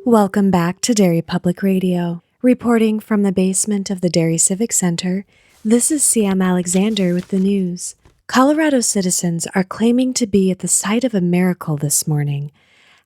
Welcome back to Derry Public Radio. Reporting from the basement of the Derry Civic Center, this is CM Alexander with the news. Colorado citizens are claiming to be at the site of a miracle this morning.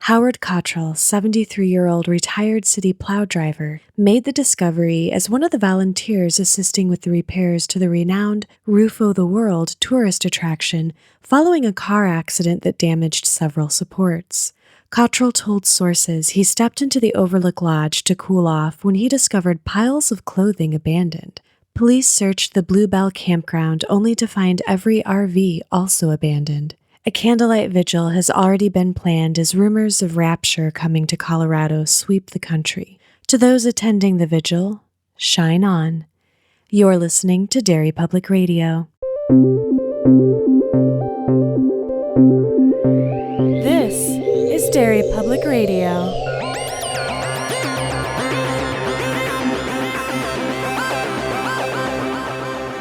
Howard Cottrell, 73-year-old retired city plow driver, made the discovery as one of the volunteers assisting with the repairs to the renowned Roof o' the World tourist attraction following a car accident that damaged several supports. Cottrell told sources he stepped into the Overlook Lodge to cool off when he discovered piles of clothing abandoned. Police searched the Bluebell campground only to find every RV also abandoned. A candlelight vigil has already been planned as rumors of rapture coming to Colorado sweep the country. To those attending the vigil, shine on. You're listening to Derry Public Radio. This is Derry Public Radio.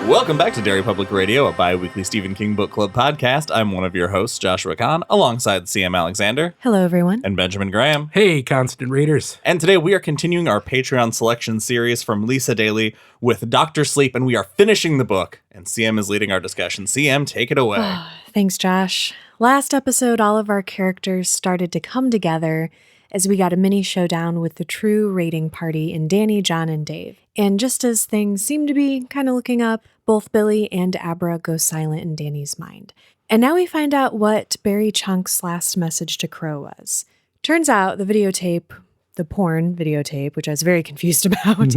Welcome back to Derry Public Radio, a bi-weekly Stephen King Book Club podcast. I'm one of your hosts, Joshua Kahn, alongside CM Alexander. Hello, everyone. And Benjamin Graham. Hey, constant readers. And today we are continuing our Patreon selection series from Lisa Daly with Dr. Sleep, and we are finishing the book, and CM is leading our discussion. CM, take it away. Thanks, Josh. Last episode, all of our characters started to come together as we got a mini showdown with the true raiding party in Danny, John, and Dave. And just as things seem to be kind of looking up, both Billy and Abra go silent in Danny's mind. And now we find out what Barry Chunk's last message to Crow was. Turns out the videotape, the porn videotape, which I was very confused about,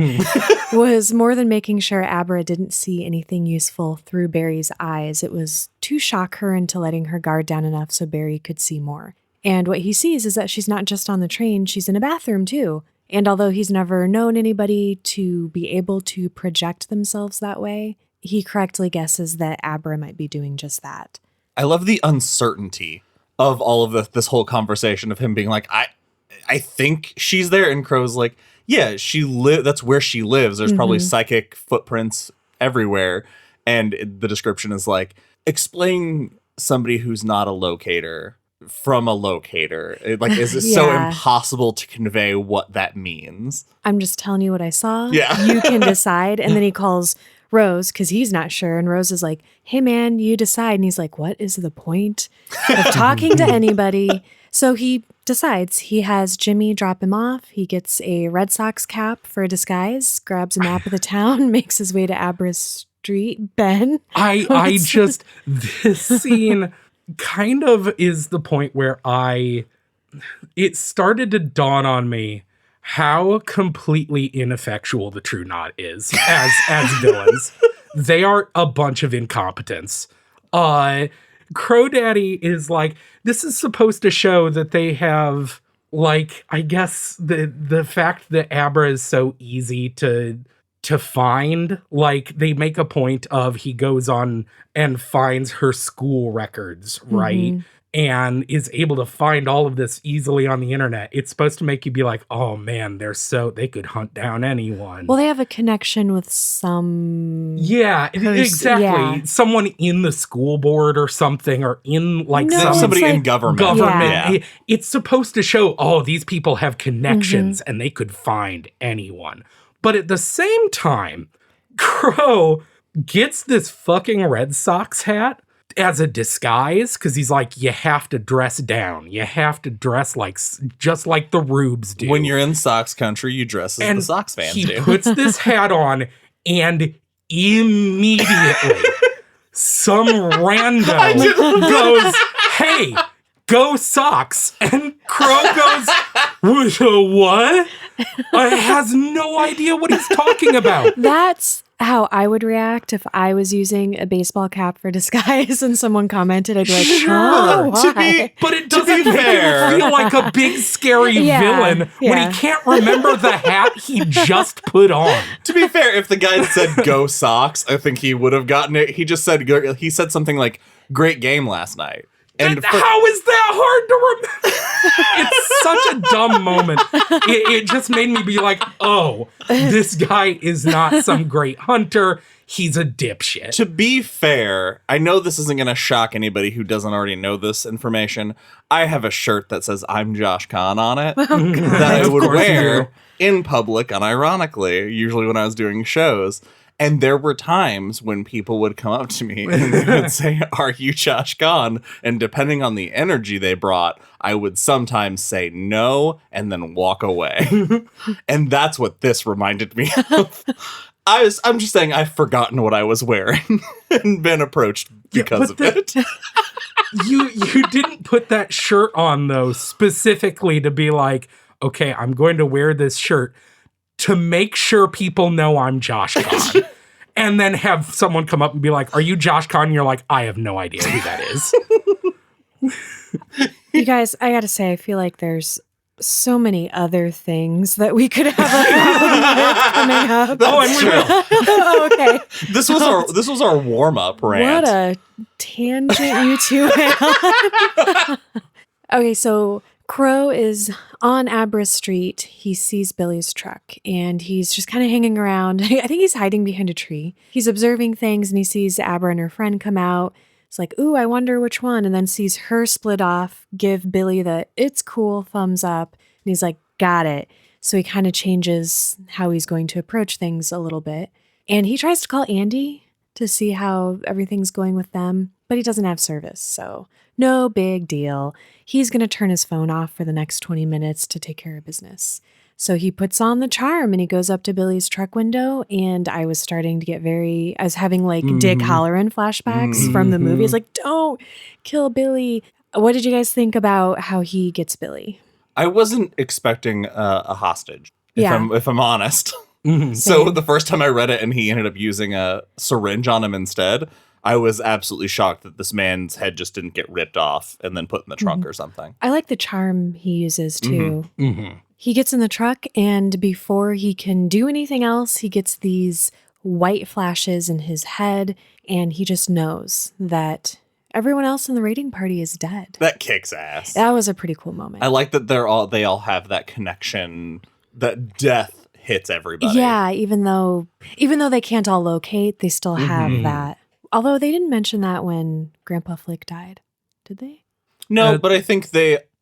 was more than making sure Abra didn't see anything useful through Barry's eyes. It was to shock her into letting her guard down enough so Barry could see more. And what he sees is that she's not just on the train, she's in a bathroom too. And although he's never known anybody to be able to project themselves that way, he correctly guesses that Abra might be doing just that. I love the uncertainty of all of this whole conversation of him being like, I think she's there. And Crow's like, yeah, that's where she lives. There's probably psychic footprints everywhere. And the description is like, explain somebody who's not a locator from a locator. Is it so impossible to convey what that means? I'm just telling you what I saw. Yeah. You can decide. And then he calls Rose because he's not sure. And Rose is like, hey, man, you decide. And he's like, what is the point of talking to anybody? So he decides. He has Jimmy drop him off. He gets a Red Sox cap for a disguise, grabs a map of the town, makes his way to Abra's Street. Ben? This scene kind of is the point where it started to dawn on me how completely ineffectual the True Knot is as villains. They are a bunch of incompetents. Crow Daddy is like, this is supposed to show that they have, like, I guess the fact that Abra is so easy to find, like, they make a point of he goes on and finds her school records, right? And is able to find all of this easily on the internet. It's supposed to make you be like, oh man, they could hunt down anyone. Well, they have a connection with some... Yeah, exactly. Yeah. Someone in the school board or something, or in like somebody in government. Yeah. It's supposed to show, oh, these people have connections and they could find anyone. But at the same time, Crow gets this fucking Red Sox hat as a disguise, because he's like, you have to dress down. You have to dress just like the Rubes do. When you're in Sox country, you dress as the Sox fans do. He puts this hat on, and immediately some rando goes, hey, go Sox. And Crow goes, what? Has no idea what he's talking about. That's how I would react if I was using a baseball cap for disguise and someone commented. I'd be like, sure, why? But it doesn't feel like a big scary villain when he can't remember the hat he just put on. To be fair, if the guy said go Sox, I think he would have gotten it. He said something like, great game last night. And how is that hard to remember? It's such a dumb moment. It just made me be like, oh, this guy is not some great hunter. he's a dipshit. To be fair, I know this isn't going to shock anybody who doesn't already know this information. I have a shirt that says "I'm Josh Kahn" on it that I would wear in public, unironically, usually when I was doing shows. And there were times when people would come up to me and they would say, "Are you Josh Kahn?" And depending on the energy they brought, I would sometimes say no and then walk away. And that's what this reminded me of. I'm just saying I've forgotten what I was wearing and been approached because of it. You didn't put that shirt on, though, specifically to be like, okay, I'm going to wear this shirt to make sure people know I'm Josh Kahn. And then have someone come up and be like, "Are you Josh Kahn?" And you're like, "I have no idea who that is." You guys, I gotta say, I feel like there's so many other things that we could have a problem with coming up. That's true. Oh, okay. This was our warm-up rant. What a tangent you two went on. Okay, so Crow is on Abra Street. He sees Billy's truck and he's just kind of hanging around. I think he's hiding behind a tree. He's observing things and he sees Abra and her friend come out. It's like, ooh, I wonder which one. And then sees her split off, give Billy the "it's cool" thumbs up. And he's like, got it. So he kind of changes how he's going to approach things a little bit. And he tries to call Andy to see how everything's going with them, but he doesn't have service. So no big deal. He's going to turn his phone off for the next 20 minutes to take care of business. So he puts on the charm and he goes up to Billy's truck window. And I was starting to get I was having like Dick Halloran flashbacks from the movie. It's like, don't kill Billy. What did you guys think about how he gets Billy? I wasn't expecting a hostage, if I'm honest. So Same. the first time I read it and he ended up using a syringe on him instead, I was absolutely shocked that this man's head just didn't get ripped off and then put in the trunk or something. I like the charm he uses too. He gets in the truck and before he can do anything else, he gets these white flashes in his head and he just knows that everyone else in the raiding party is dead. That kicks ass. That was a pretty cool moment. I like that they all have that connection, that death hits everybody. Yeah, even though they can't all locate, they still have that. Although they didn't mention that when Grandpa Flick died, did they? No, but I think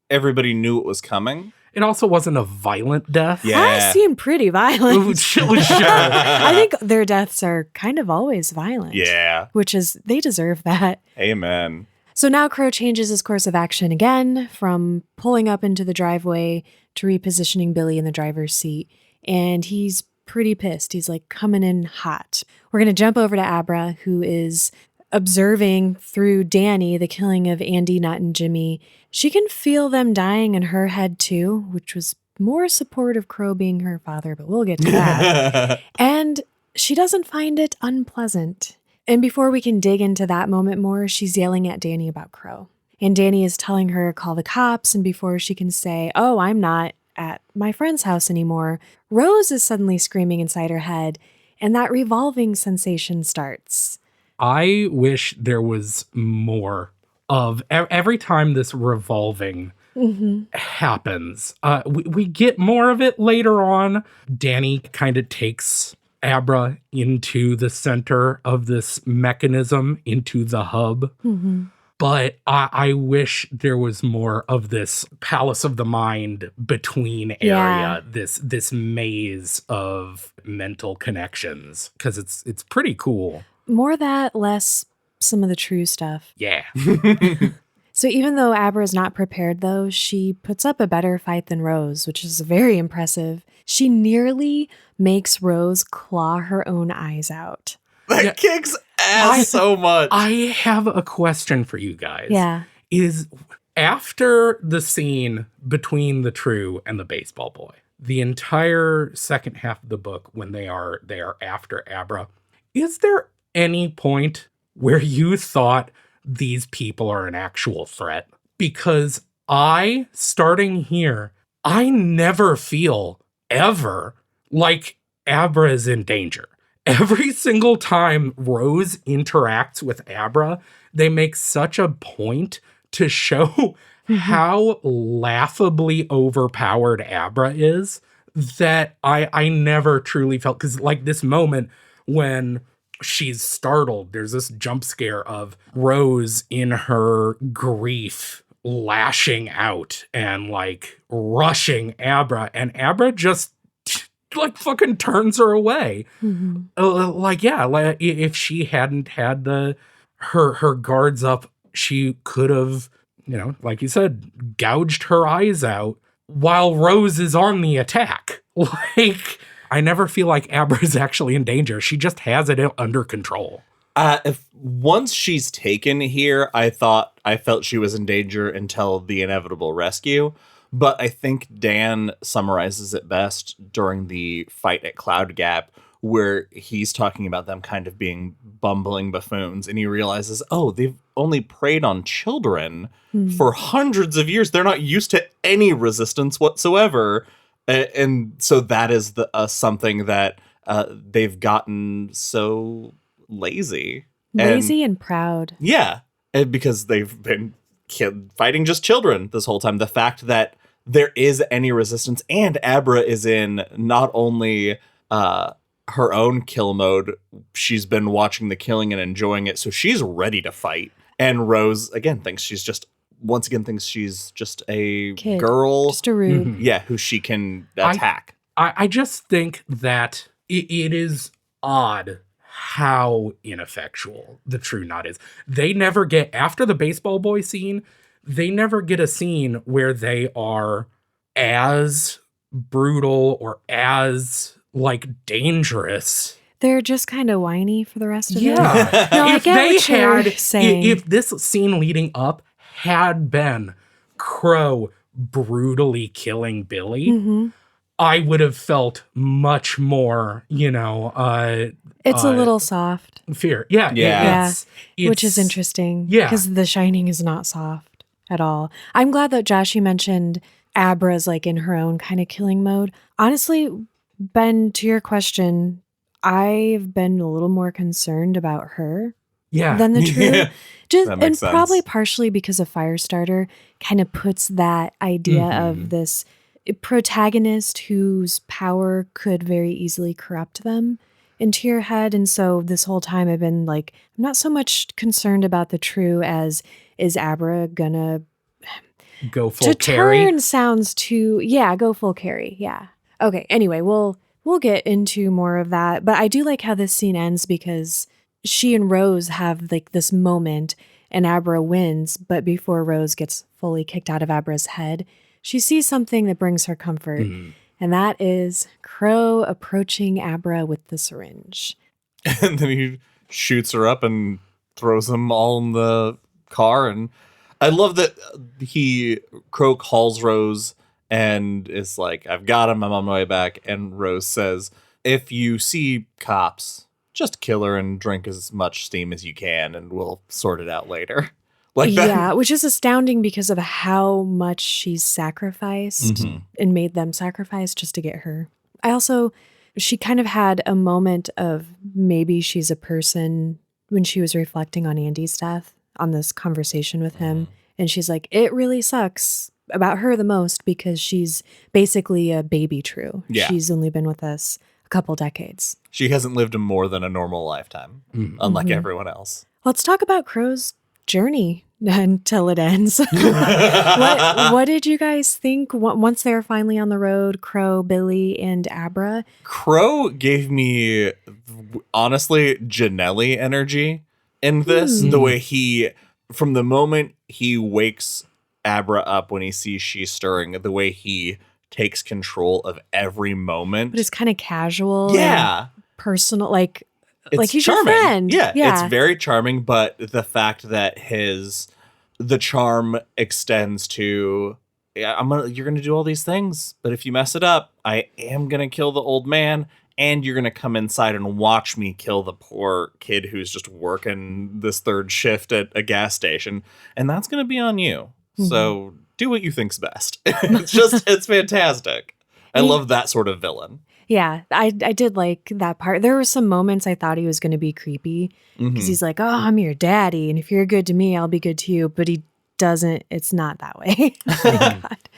everybody knew it was coming. It also wasn't a violent death. Yeah. I seem pretty violent. Sure. I think their deaths are kind of always violent. Yeah. Which is, they deserve that. Amen. So now Crow changes his course of action again from pulling up into the driveway to repositioning Billy in the driver's seat. And he's pretty pissed. He's like coming in hot. We're going to jump over to Abra, who is observing through Danny the killing of Andy, Nut, and Jimmy. She can feel them dying in her head too, which was more support of Crow being her father, but we'll get to that. And she doesn't find it unpleasant. And before we can dig into that moment more, she's yelling at Danny about Crow. And Danny is telling her, call the cops. And before she can say, oh, I'm not at my friend's house anymore, Rose is suddenly screaming inside her head. And that revolving sensation starts. I wish there was more of every time this revolving happens. We get more of it later on. Danny kind of takes Abra into the center of this mechanism, into the hub. But I wish there was more of this palace of the mind between area, this maze of mental connections, because it's pretty cool. More of that, less some of the true stuff. Yeah. So even though Abra is not prepared, though, she puts up a better fight than Rose, which is very impressive. She nearly makes Rose claw her own eyes out. That kicks ass so much. I have a question for you guys. Yeah. Is after the scene between the True and the baseball boy, the entire second half of the book when they are after Abra, is there any point where you thought these people are an actual threat? Because starting here, I never feel ever like Abra is in danger. Every single time Rose interacts with Abra, they make such a point to show how laughably overpowered Abra is that I never truly felt, because like this moment when she's startled. There's this jump scare of Rose in her grief lashing out and like rushing Abra, and Abra just like fucking turns her away. Like if she hadn't had her guards up, she could have, like you said, gouged her eyes out while Rose is on the attack. Like, I never feel like Abra is actually in danger. She just has it under control. If once she's taken here, I felt she was in danger until the inevitable rescue. But I think Dan summarizes it best during the fight at Cloud Gap, where he's talking about them kind of being bumbling buffoons, and he realizes, oh, they've only preyed on children for hundreds of years. They're not used to any resistance whatsoever. And so that is something that they've gotten so lazy and proud. Yeah, and because they've been fighting just children this whole time. The fact that there is any resistance, and Abra is in not only her own kill mode, she's been watching the killing and enjoying it, so she's ready to fight. And Rose again thinks she's just a kid, girl, just a rude, who she can attack. I just think that it is odd how ineffectual the True Knot is. They never get, after the baseball boy scene, they never get a scene where they are as brutal or as like dangerous. They're just kind of whiny for the rest of it. Yeah. No, I get what you're saying. If this scene leading up had been Crow brutally killing Billy, I would have felt much more, it's a little soft. Fear. Yeah. It's, which is interesting. Yeah. Because The Shining is not soft at all. I'm glad that Josh, you mentioned Abra's like in her own kind of killing mode. Honestly, Ben, to your question, I've been a little more concerned about her than the True. Yeah. Just That makes and probably sense. partially because of Firestarter kind of puts that idea of this protagonist whose power could very easily corrupt them into your head. And so this whole time I've been like, I'm not so much concerned about the True as is Abra gonna go full carry. Turn sounds too, go full carry. Yeah. Okay. Anyway, we'll get into more of that. But I do like how this scene ends because she and Rose have like this moment and Abra wins. But before Rose gets fully kicked out of Abra's head, she sees something that brings her comfort. And that is Crow approaching Abra with the syringe. And then he shoots her up and throws them all in the car. And I love that Crow calls Rose and is like, I've got him, I'm on my way back. And Rose says, if you see cops, just kill her and drink as much steam as you can, and we'll sort it out later. Like that. Yeah, which is astounding because of how much she's sacrificed and made them sacrifice just to get her. She kind of had a moment of maybe she's a person when she was reflecting on Andy's death, on this conversation with him. And she's like, it really sucks about her the most because she's basically a baby True. Yeah. She's only been with us a couple decades. She hasn't lived more than a normal lifetime, unlike everyone else. Let's talk about Crow's journey until it ends. What did you guys think once they were finally on the road, Crow, Billy, and Abra? Crow gave me, honestly, Janelli energy in this. The way from the moment he wakes Abra up when he sees she's stirring, the way he takes control of every moment. But it's kind of casual. Yeah. Personal, like he's charming. your friend. Yeah, it's very charming, but the fact that the charm extends to, you're gonna do all these things, but if you mess it up, I am gonna kill the old man, and you're gonna come inside and watch me kill the poor kid who's just working this third shift at a gas station, and that's gonna be on you. So do what you think's best. It's fantastic. I love that sort of villain. Yeah, I did like that part. There were some moments I thought he was going to be creepy because he's like, oh, I'm your daddy. And if you're good to me, I'll be good to you. But he doesn't. It's not that way. Thank God.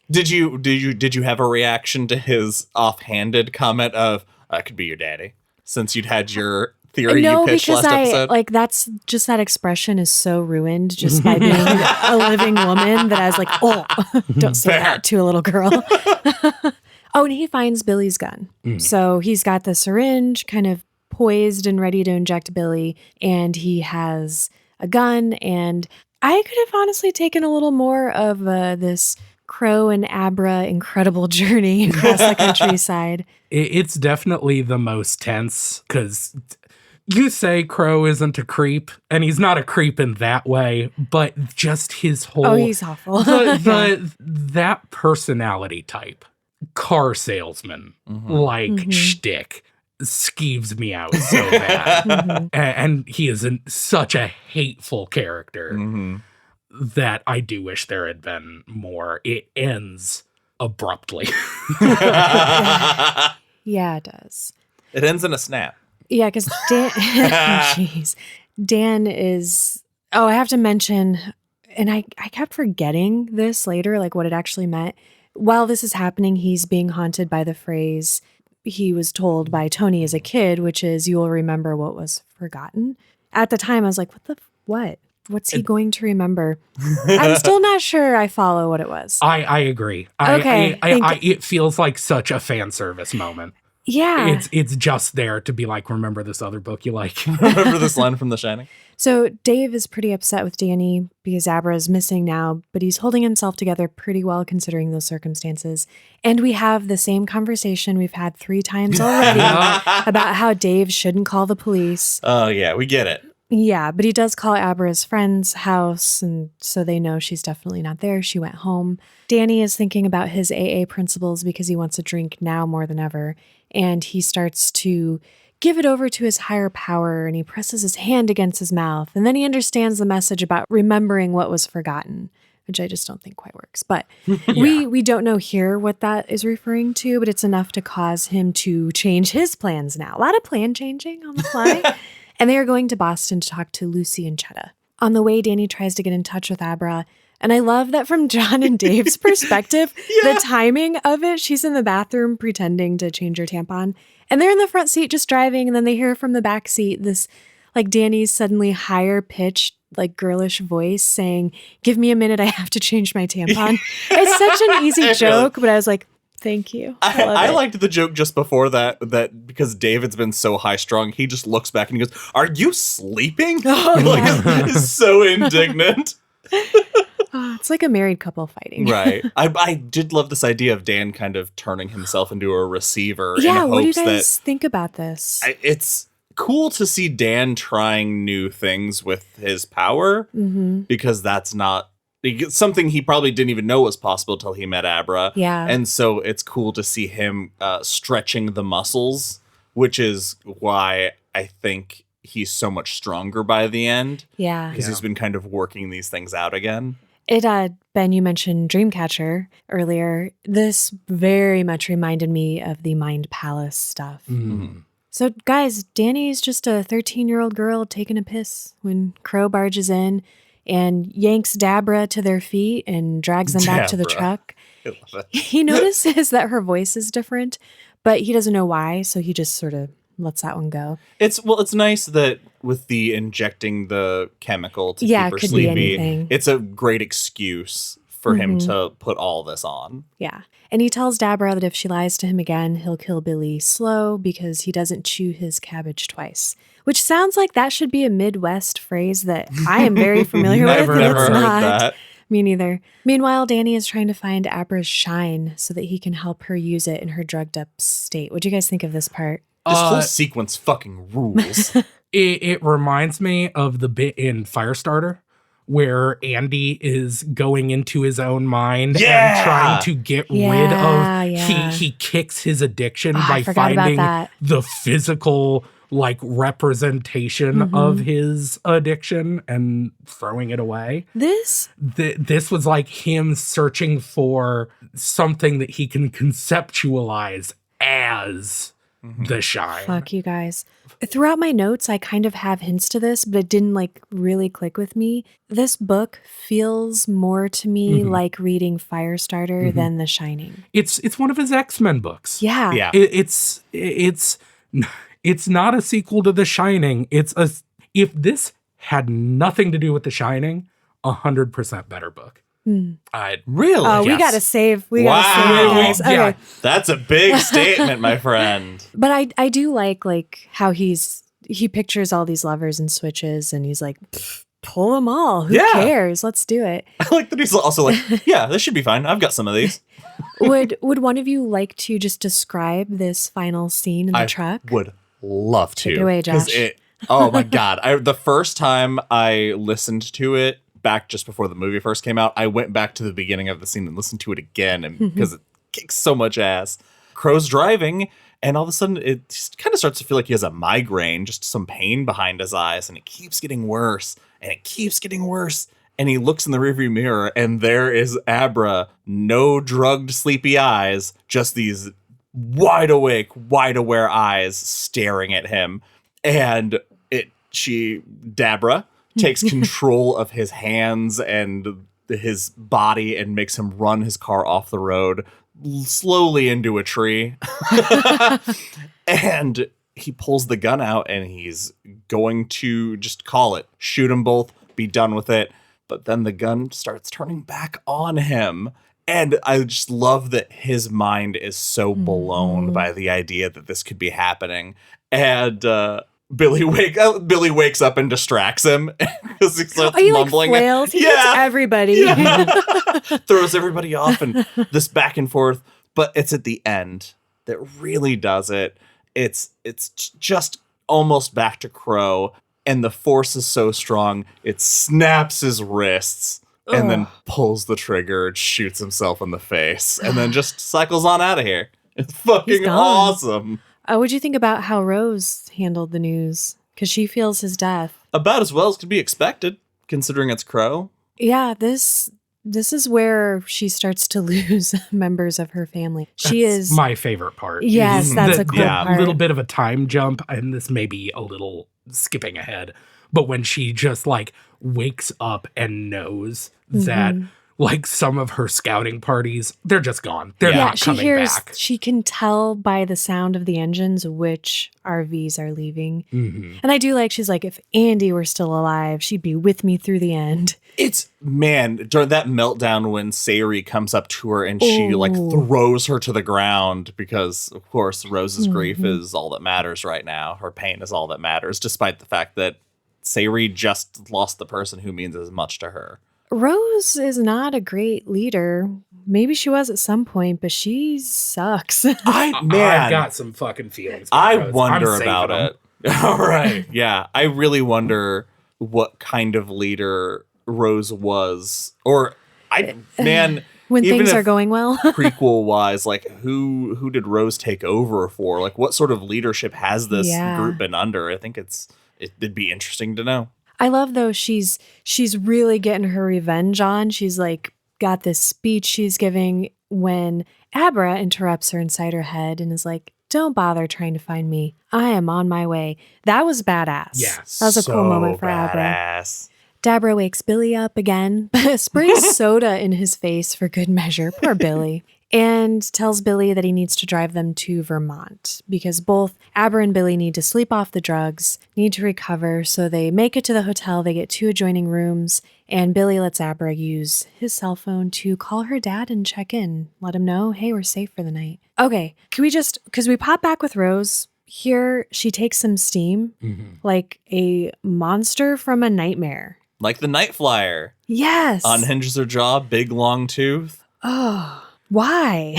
Did you have a reaction to his offhanded comment of, I could be your daddy, since you'd had your theory you pitched last episode? That's just that expression is so ruined just by being a living woman that I was like, oh, don't say that to a little girl. Oh, and he finds Billy's gun. So he's got the syringe kind of poised and ready to inject Billy, and he has a gun. And I could have honestly taken a little more of this Crow and Abra incredible journey across the countryside. It's definitely the most tense because you say Crow isn't a creep, and he's not a creep in that way, but just his whole... Oh, he's awful. That personality type, car salesman, shtick, skeeves me out so bad. And he is such a hateful character that I do wish there had been more. It ends abruptly. Yeah, it does. It ends in a snap. Yeah, because Dan is... Oh, I have to mention, and I kept forgetting this later, like what it actually meant. While this is happening, he's being haunted by the phrase he was told by Tony as a kid, which is, you will remember what was forgotten. At the time, I was like, what? What's he going to remember? I'm still not sure I follow what it was. I agree. Okay. It feels like such a fan service moment. Yeah. It's just there to be like, remember this other book you like. Remember this line from The Shining? So Dave is pretty upset with Danny because Abra is missing now, but he's holding himself together pretty well considering those circumstances. And we have the same conversation we've had 3 times already about how Dave shouldn't call the police. Oh, yeah, we get it. Yeah, but he does call Abra's friend's house, and so they know she's definitely not there. She went home. Danny is thinking about his AA principles because he wants a drink now more than ever, and he starts to give it over to his higher power, and he presses his hand against his mouth, and then he understands the message about remembering what was forgotten, which I just don't think quite works. But we don't know here what that is referring to, but it's enough to cause him to change his plans now. A lot of plan changing on the fly. And they are going to Boston to talk to Lucy and Chetta. On the way, Danny tries to get in touch with Abra. And I love that from John and Dave's perspective, the timing of it, she's in the bathroom pretending to change her tampon. And they're in the front seat just driving. And then they hear from the back seat this, like, Danny's suddenly higher pitched, like, girlish voice saying, "Give me a minute, I have to change my tampon." It's such an easy joke, but I was like, thank you. I liked the joke just before that because David's been so high strung, he just looks back and he goes, "Are you sleeping?" He's so indignant. It's like a married couple fighting. Right. I did love this idea of Dan kind of turning himself into a receiver. Yeah, in what do you hopes guys think about this? It's cool to see Dan trying new things with his power because that's not something he probably didn't even know was possible till he met Abra. Yeah. And so it's cool to see him stretching the muscles, which is why I think he's so much stronger by the end. Yeah. Because he's been kind of working these things out again. Ben, you mentioned Dreamcatcher earlier. This very much reminded me of the Mind Palace stuff. So, guys, Danny's just a 13-year-old girl taking a piss when Crow barges in and yanks Dabra to their feet and drags them back to the truck. I love it. He notices that her voice is different, but he doesn't know why, so he just sort of lets that one go. It's nice that with the injecting the chemical to keep her could sleepy, be anything. it's a great excuse for him to put all this on. Yeah. And he tells Dabra that if she lies to him again, he'll kill Billy slow because he doesn't chew his cabbage twice. Which sounds like that should be a Midwest phrase that I am very familiar with. Never heard that. Me neither. Meanwhile, Danny is trying to find Abra's shine so that he can help her use it in her drugged up state. What do you guys think of this part? This whole sequence fucking rules. It reminds me of the bit in Firestarter where Andy is going into his own mind and trying to get rid of... He kicks his addiction by finding the physical like representation of his addiction and throwing it away. This was like him searching for something that he can conceptualize as the shine. Fuck you guys. Throughout my notes, I kind of have hints to this, but it didn't like really click with me. This book feels more to me like reading Firestarter than The Shining. It's one of his X-Men books. Yeah. It's It's not a sequel to The Shining. If this had nothing to do with The Shining, 100% better book. Really? Oh, we Yes. gotta save. We Wow. gotta save it, guys. Yeah. Okay. That's a big statement, my friend. But I do like how he pictures all these levers and switches, and he's like, pull them all. Who Yeah. cares? Let's do it. I like that he's also like, yeah, this should be fine. I've got some of these. Would one of you like to just describe this final scene in the I truck? would love to. Take it away, 'Cause Josh. Oh my God. The first time I listened to it, back just before the movie first came out, I went back to the beginning of the scene and listened to it again, and because it kicks so much ass. Crow's driving, and all of a sudden it kind of starts to feel like he has a migraine, just some pain behind his eyes, and it keeps getting worse, and it keeps getting worse. And he looks in the rearview mirror, and there is Abra, no drugged, sleepy eyes, just these wide awake, wide aware eyes staring at him. And Dabra takes control of his hands and his body and makes him run his car off the road slowly into a tree. And he pulls the gun out and he's going to just call it, shoot them both, be done with it. But then the gun starts turning back on him. And I just love that his mind is so blown by the idea that this could be happening. And Billy wakes up and distracts him because he starts mumbling. Like flails? He hits everybody. Yeah. Throws everybody off and this back and forth. But it's at the end that really does it. It's just almost back to Crow. And the force is so strong, it snaps his wrists and then pulls the trigger and shoots himself in the face and then just cycles on out of here. It's fucking awesome. What'd you think about how Rose handled the news? Because she feels his death. About as well as could be expected, considering it's Crow. Yeah, this is where she starts to lose members of her family. She is my favorite part. Yes, that's a cool part. A little bit of a time jump, and this may be a little skipping ahead, but when she just like wakes up and knows that like some of her scouting parties, they're just gone. They're not coming back. She can tell by the sound of the engines which RVs are leaving. And I do like, she's like, if Andy were still alive, she'd be with me through the end. It's, man, during that meltdown when Sayri comes up to her and she like throws her to the ground because, of course, Rose's grief is all that matters right now. Her pain is all that matters, despite the fact that Sayri just lost the person who means as much to her. Rose is not a great leader. Maybe she was at some point, but she sucks. I've got some fucking feelings. I wonder about it. All right. Yeah. I really wonder what kind of leader Rose was. Or, when things are going well. Prequel wise, like who did Rose take over for? Like what sort of leadership has this group been under? I think it'd be interesting to know. I love though she's really getting her revenge on. She's like got this speech she's giving when Abra interrupts her inside her head and is like, "Don't bother trying to find me. I am on my way." That was badass. Yeah, that was a cool moment for Abra. Dabra wakes Billy up again, sprays soda in his face for good measure. Poor Billy. And tells Billy that he needs to drive them to Vermont because both Abra and Billy need to sleep off the drugs, need to recover. So they make it to the hotel. They get 2 adjoining rooms, and Billy lets Abra use his cell phone to call her dad and check in, let him know, hey, we're safe for the night. Okay, can we just, because we pop back with Rose. Here, she takes some steam like a monster from a nightmare. Like the Night Flyer. Yes. Unhinges her jaw, big long tooth. Oh. Why?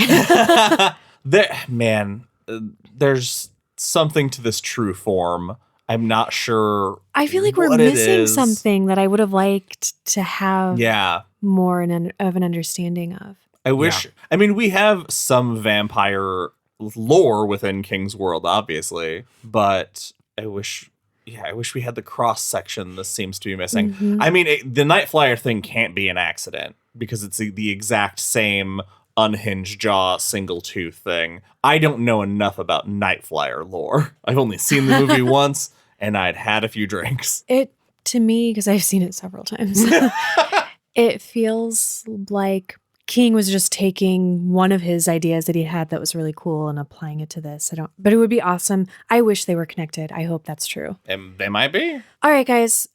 There's something to this true form. I'm not sure. I feel like we're missing something that I would have liked to have more of an understanding of. I wish. I mean, we have some vampire lore within King's World, obviously, but I wish we had the cross section. This seems to be missing. I mean, the Night Flyer thing can't be an accident because it's the exact same unhinged jaw, single tooth thing. I don't know enough about Night Flyer lore. I've only seen the movie once, and I'd had a few drinks. To me, because I've seen it several times, it feels like King was just taking one of his ideas that he had that was really cool and applying it to this. But it would be awesome. I wish they were connected. I hope that's true. And they might be. All right, guys.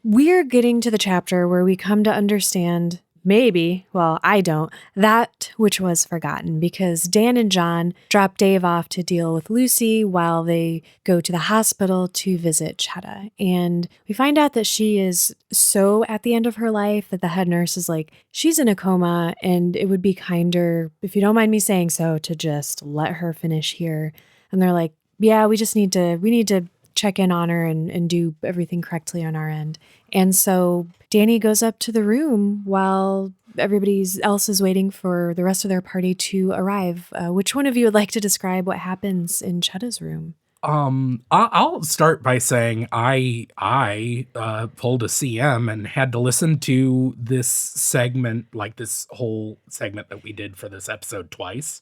We're getting to the chapter where we come to understand, maybe, well, I don't, that which was forgotten, because Dan and John drop Dave off to deal with Lucy while they go to the hospital to visit Chetta. And we find out that she is so at the end of her life that the head nurse is like, she's in a coma, and it would be kinder, if you don't mind me saying so, to just let her finish here. And they're like, yeah, we need to check in on her and do everything correctly on our end. And so Danny goes up to the room while everybody else is waiting for the rest of their party to arrive. Which one of you would like to describe what happens in Chetta's room? I'll start by saying I pulled a CM and had to listen to this segment, like this whole segment that we did for this episode twice,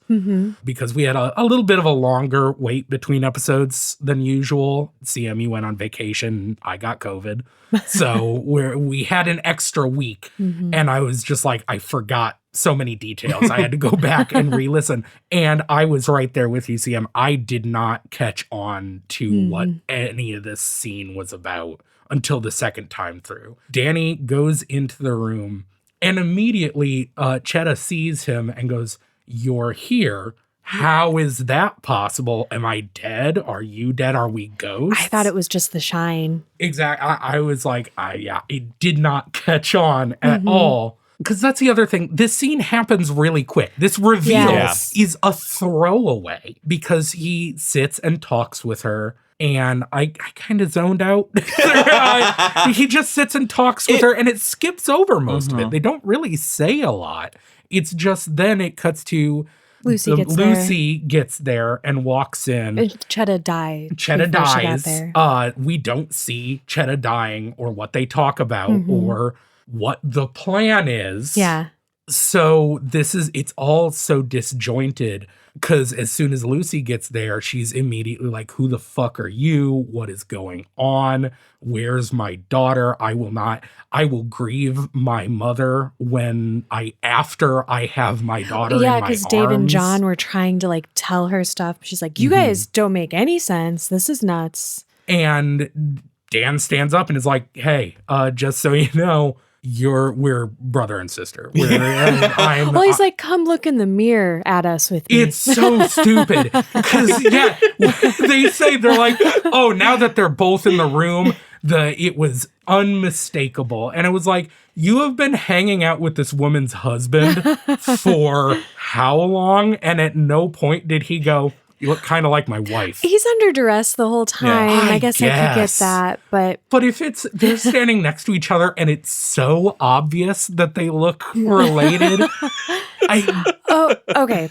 because we had a little bit of a longer wait between episodes than usual. CM, you went on vacation. I got COVID. So we had an extra week, and I was just like, I forgot so many details. I had to go back and re-listen. And I was right there with you, CM. I did not catch on to what any of this scene was about until the second time through. Danny goes into the room, and immediately Chetta sees him and goes, "You're here. How is that possible? Am I dead? Are you dead? Are we ghosts?" I thought it was just the shine. Exactly. I was like, it did not catch on at all. Because that's the other thing. This scene happens really quick. This reveal is a throwaway because he sits and talks with her. And I kind of zoned out. He just sits and talks with her, and it skips over most of it. They don't really say a lot. It's just then it cuts to Lucy gets there and walks in. Chetta died. Chetta dies. We don't see Chetta dying or what they talk about or what the plan is. Yeah. So it's all so disjointed because as soon as Lucy gets there, she's immediately like, who the fuck are you? What is going on? Where's my daughter? I will grieve my mother after I have my daughter in my arms. Yeah, because Dave and John were trying to like tell her stuff. She's like, you guys don't make any sense. This is nuts. And Dan stands up and is like, hey, just so you know, we're brother and sister. Well, he's like, come look in the mirror at us with me. It's so stupid. Because, they say, they're like, oh, now that they're both in the room, it was unmistakable. And it was like, you have been hanging out with this woman's husband for how long? And at no point did he go, you look kind of like my wife. He's under duress the whole time. I guess I could get that, but if they're standing next to each other and it's so obvious that they look related. Okay.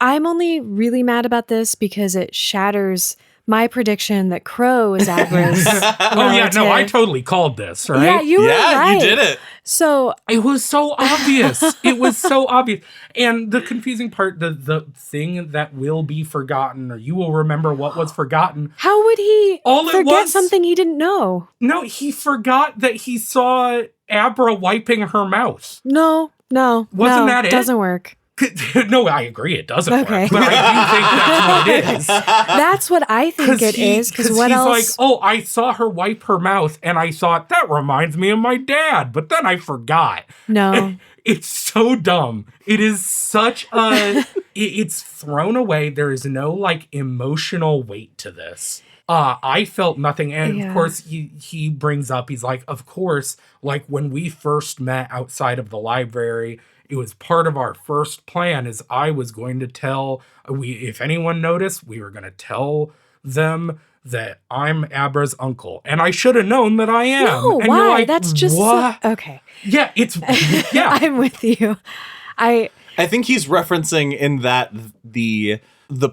I'm only really mad about this because it shatters my prediction that Crow is Abra's relative. I totally called this, right? Yeah, you were right. You did it. So it was so obvious. It was so obvious. And the confusing part, the thing that will be forgotten, or you will remember what was forgotten. How would he forget something he didn't know? No, he forgot that he saw Abra wiping her mouth. No. Wasn't that it? Doesn't work. No, I agree. It doesn't work. But I do think that's what it is. That's what I think it is. Because what else? He's like, I saw her wipe her mouth, and I thought, that reminds me of my dad. But then I forgot. No. It's so dumb. It is such a... it's thrown away. There is no, emotional weight to this. I felt nothing. And of course, he brings up, he's like, of course, when we first met outside of the library, it was part of our first plan is I was going to tell, if anyone noticed, we were going to tell them that I'm Abra's uncle. And I should have known that I am. No, and why? You're like, that's just... what? Okay. Yeah, I'm with you. I think he's referencing in that the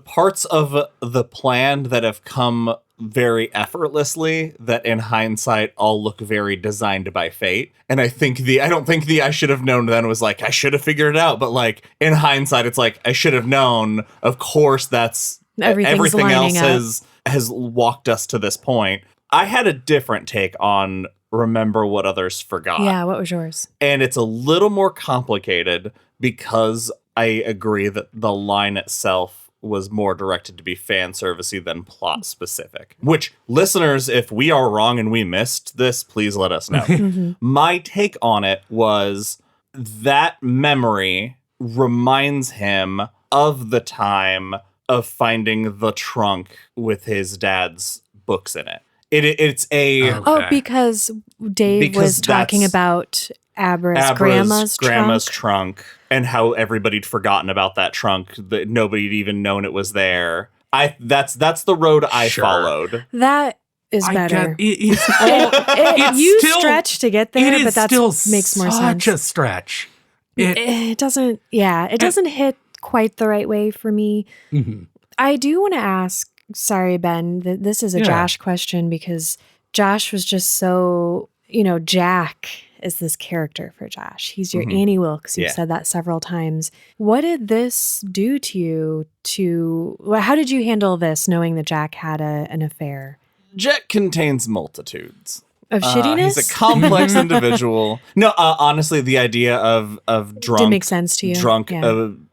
parts of the plan that have come very effortlessly that in hindsight all look very designed by fate. And I don't think I should have known then was I should have figured it out. But in hindsight, it's I should have known. Of course, that's everything else has walked us to this point. I had a different take on remember what others forgot. Yeah, what was yours? And it's a little more complicated because I agree that the line itself was more directed to be fan servicey than plot specific. Which, listeners, if we are wrong and we missed this, please let us know. My take on it was that memory reminds him of the time of finding the trunk with his dad's books in it. It's a... Okay. Oh, because Dave was talking that's about Abra's grandma's trunk and how everybody'd forgotten about that trunk, that nobody'd even known it was there. That's the road I followed. That is better. You stretch to get there, but that makes more sense. Such a stretch. It doesn't. Yeah, it doesn't hit quite the right way for me. Mm-hmm. I do want to ask. Sorry, Ben. This is a Josh question because Josh was just so. Jack is this character for Josh. He's your Annie Wilkes. You've said that several times. What did this do to you? How did you handle this, knowing that Jack had an affair? Jack contains multitudes of shittiness. He's a complex individual. No, honestly, the idea of drunk, did make sense to you. Drunk,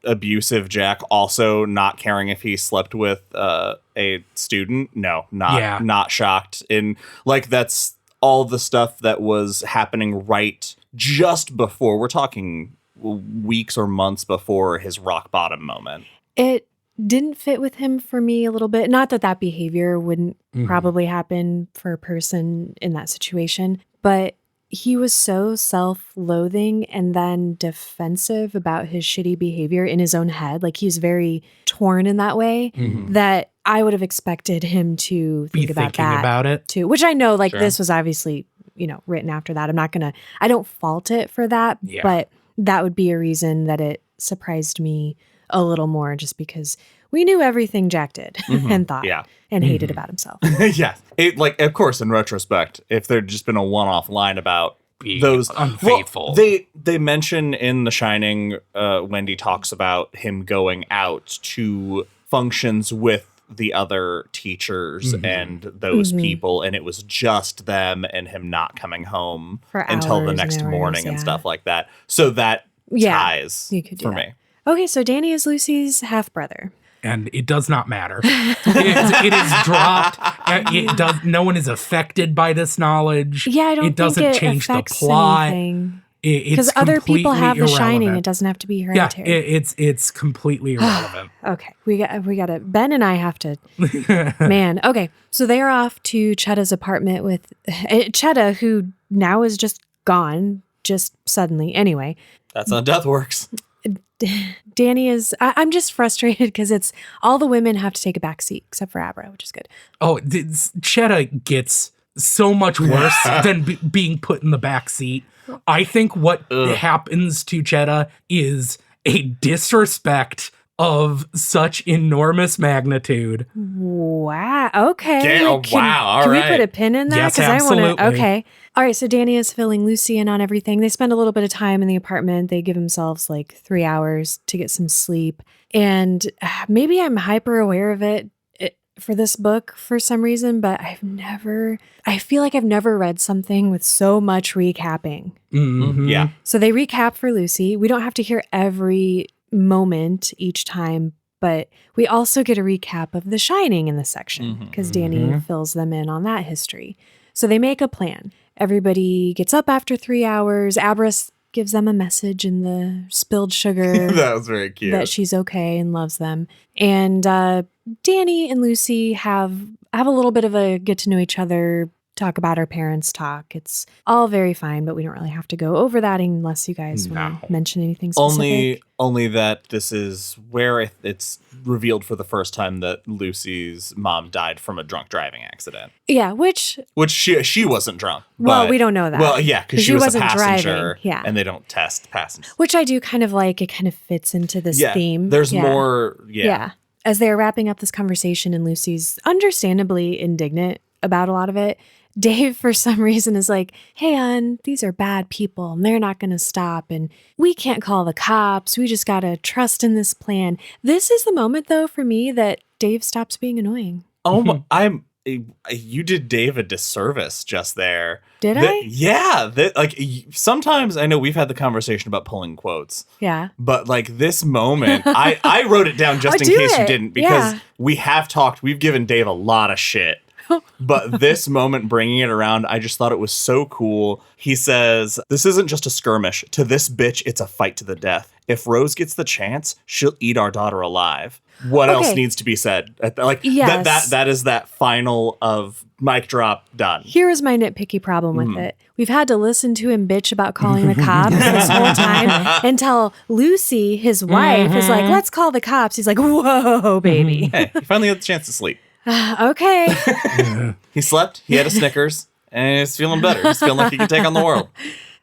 abusive Jack also not caring if he slept with a student. No, not shocked. That's all the stuff that was happening right just before. We're talking weeks or months before his rock bottom moment. It didn't fit with him for me a little bit. Not that behavior wouldn't probably happen for a person in that situation, but he was so self-loathing and then defensive about his shitty behavior in his own head. Like, he's very torn in that way that I would have expected him to think about it too, which I know this was obviously, written after that. I don't fault it for that, but that would be a reason that it surprised me a little more, just because we knew everything Jack did and thought and hated about himself. Yeah. Of course, in retrospect, if there'd just been a one-off line about those unfaithful. Well, they mention in The Shining, Wendy talks about him going out to functions with the other teachers and those people, and it was just them and him not coming home until the next morning and stuff like that. So that ties for me. Okay, so Danny is Lucy's half-brother. And it does not matter. It is dropped. No one is affected by this knowledge. Yeah, I don't it doesn't think it change the affects plot. Because other people have The Shining. It doesn't have to be hereditary. Yeah, it's completely irrelevant. Okay, we got to. Ben and I have to. Man, okay. So they are off to Chetta's apartment with Chetta, who now is just gone, just suddenly. Anyway, that's how death works. Danny is. I'm just frustrated because it's all the women have to take a back seat except for Abra, which is good. Oh, Chetta gets so much worse than being put in the back seat. I think what happens to Chetta is a disrespect of enormous magnitude. Wow. Okay. Yeah, wow. All can right. we put a pin in that? Yes, absolutely. Okay. All right. So Danny is filling Lucy in on everything. They spend a little bit of time in the apartment. They give themselves 3 hours to get some sleep. And maybe I'm hyper aware of it for this book for some reason, but I feel like I've never read something with so much recapping. Mm-hmm. Yeah. So they recap for Lucy. We don't have to hear every moment each time, but we also get a recap of The Shining in this section because Danny fills them in on that history. So they make a plan. Everybody gets up after 3 hours. Abras gives them a message in the spilled sugar. That was very cute. That she's okay and loves them. And Danny and Lucy have a little bit of a get to know each other, talk about our parents talk. It's all very fine, but we don't really have to go over that unless you guys want to mention anything specific. Only that this is where it's revealed for the first time that Lucy's mom died from a drunk driving accident. Yeah, which she wasn't drunk. Well, we don't know that. Well, yeah, because she wasn't a passenger, driving. Yeah, and they don't test passengers. Which I do kind of like. It kind of fits into this theme. There's more. Yeah. As they're wrapping up this conversation, and Lucy's understandably indignant about a lot of it, Dave, for some reason, is like, hey, hon, these are bad people and they're not going to stop. And we can't call the cops. We just got to trust in this plan. This is the moment, though, for me that Dave stops being annoying. Oh, you did Dave a disservice just there. Did I? Yeah. Sometimes I know we've had the conversation about pulling quotes. Yeah. But like this moment, I wrote it down just in case you didn't, because we have talked, we've given Dave a lot of shit. But this moment, bringing it around, I just thought it was so cool. He says, "This isn't just a skirmish. To this bitch, it's a fight to the death. If Rose gets the chance, she'll eat our daughter alive." What else needs to be said? That is that final of mic drop done. Here is my nitpicky problem with it. We've had to listen to him bitch about calling the cops this whole time until Lucy, his wife, is like, "Let's call the cops." He's like, "Whoa, baby." Hey, he finally had the chance to sleep. Okay. He slept, he had a Snickers, and he's feeling better. He's feeling like he can take on the world.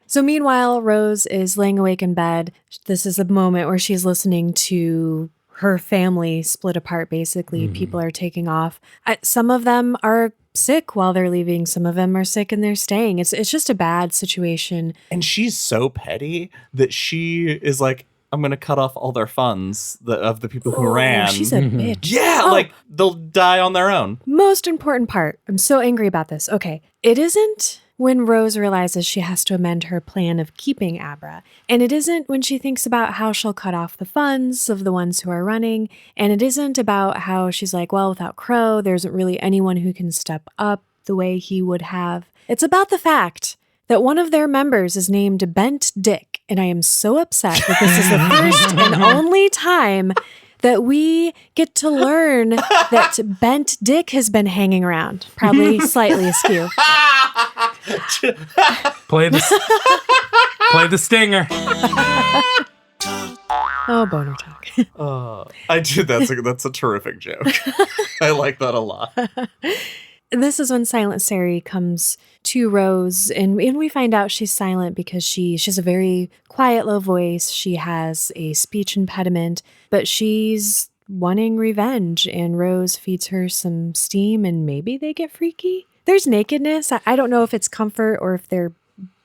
So meanwhile, Rose is laying awake in bed. This is a moment where she's listening to her family split apart, basically. People are taking off. Some of them are sick while they're leaving. Some of them are sick and they're staying. It's just a bad situation. And she's so petty that she is like, "I'm going to cut off all their funds of the people who ran." She's a bitch. Yeah, like they'll die on their own. Most important part. I'm so angry about this. Okay. It isn't when Rose realizes she has to amend her plan of keeping Abra. And it isn't when she thinks about how she'll cut off the funds of the ones who are running. And it isn't about how she's like, well, without Crow, there isn't really anyone who can step up the way he would have. It's about the fact that one of their members is named Bent Dick. And I am so upset that this is the first and only time that we get to learn that Bent Dick has been hanging around, probably slightly askew. Play the stinger. Oh, boner talk. I do. That's a terrific joke. I like that a lot. This is when Silent Sari comes to Rose, and we find out she's silent because she has a very quiet, low voice. She has a speech impediment, but she's wanting revenge, and Rose feeds her some steam, and maybe they get freaky. There's nakedness. I don't know if it's comfort or if they're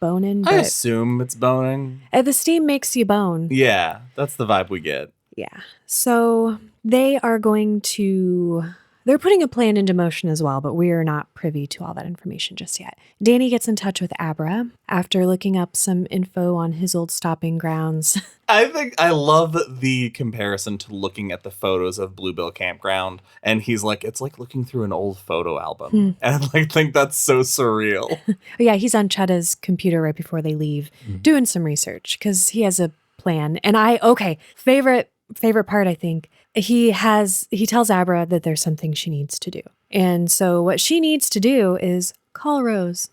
boning. But I assume it's boning. The steam makes you bone. Yeah, that's the vibe we get. Yeah. So they are going to... They're putting a plan into motion as well, but we are not privy to all that information just yet. Danny gets in touch with Abra after looking up some info on his old stopping grounds. I love the comparison to looking at the photos of Bluebill Campground, and he's like, it's like looking through an old photo album. And I think that's so surreal. Yeah, he's on Chetta's computer right before they leave, doing some research because he has a plan. And favorite part, I think. He tells Abra that there's something she needs to do. And so what she needs to do is call Rose.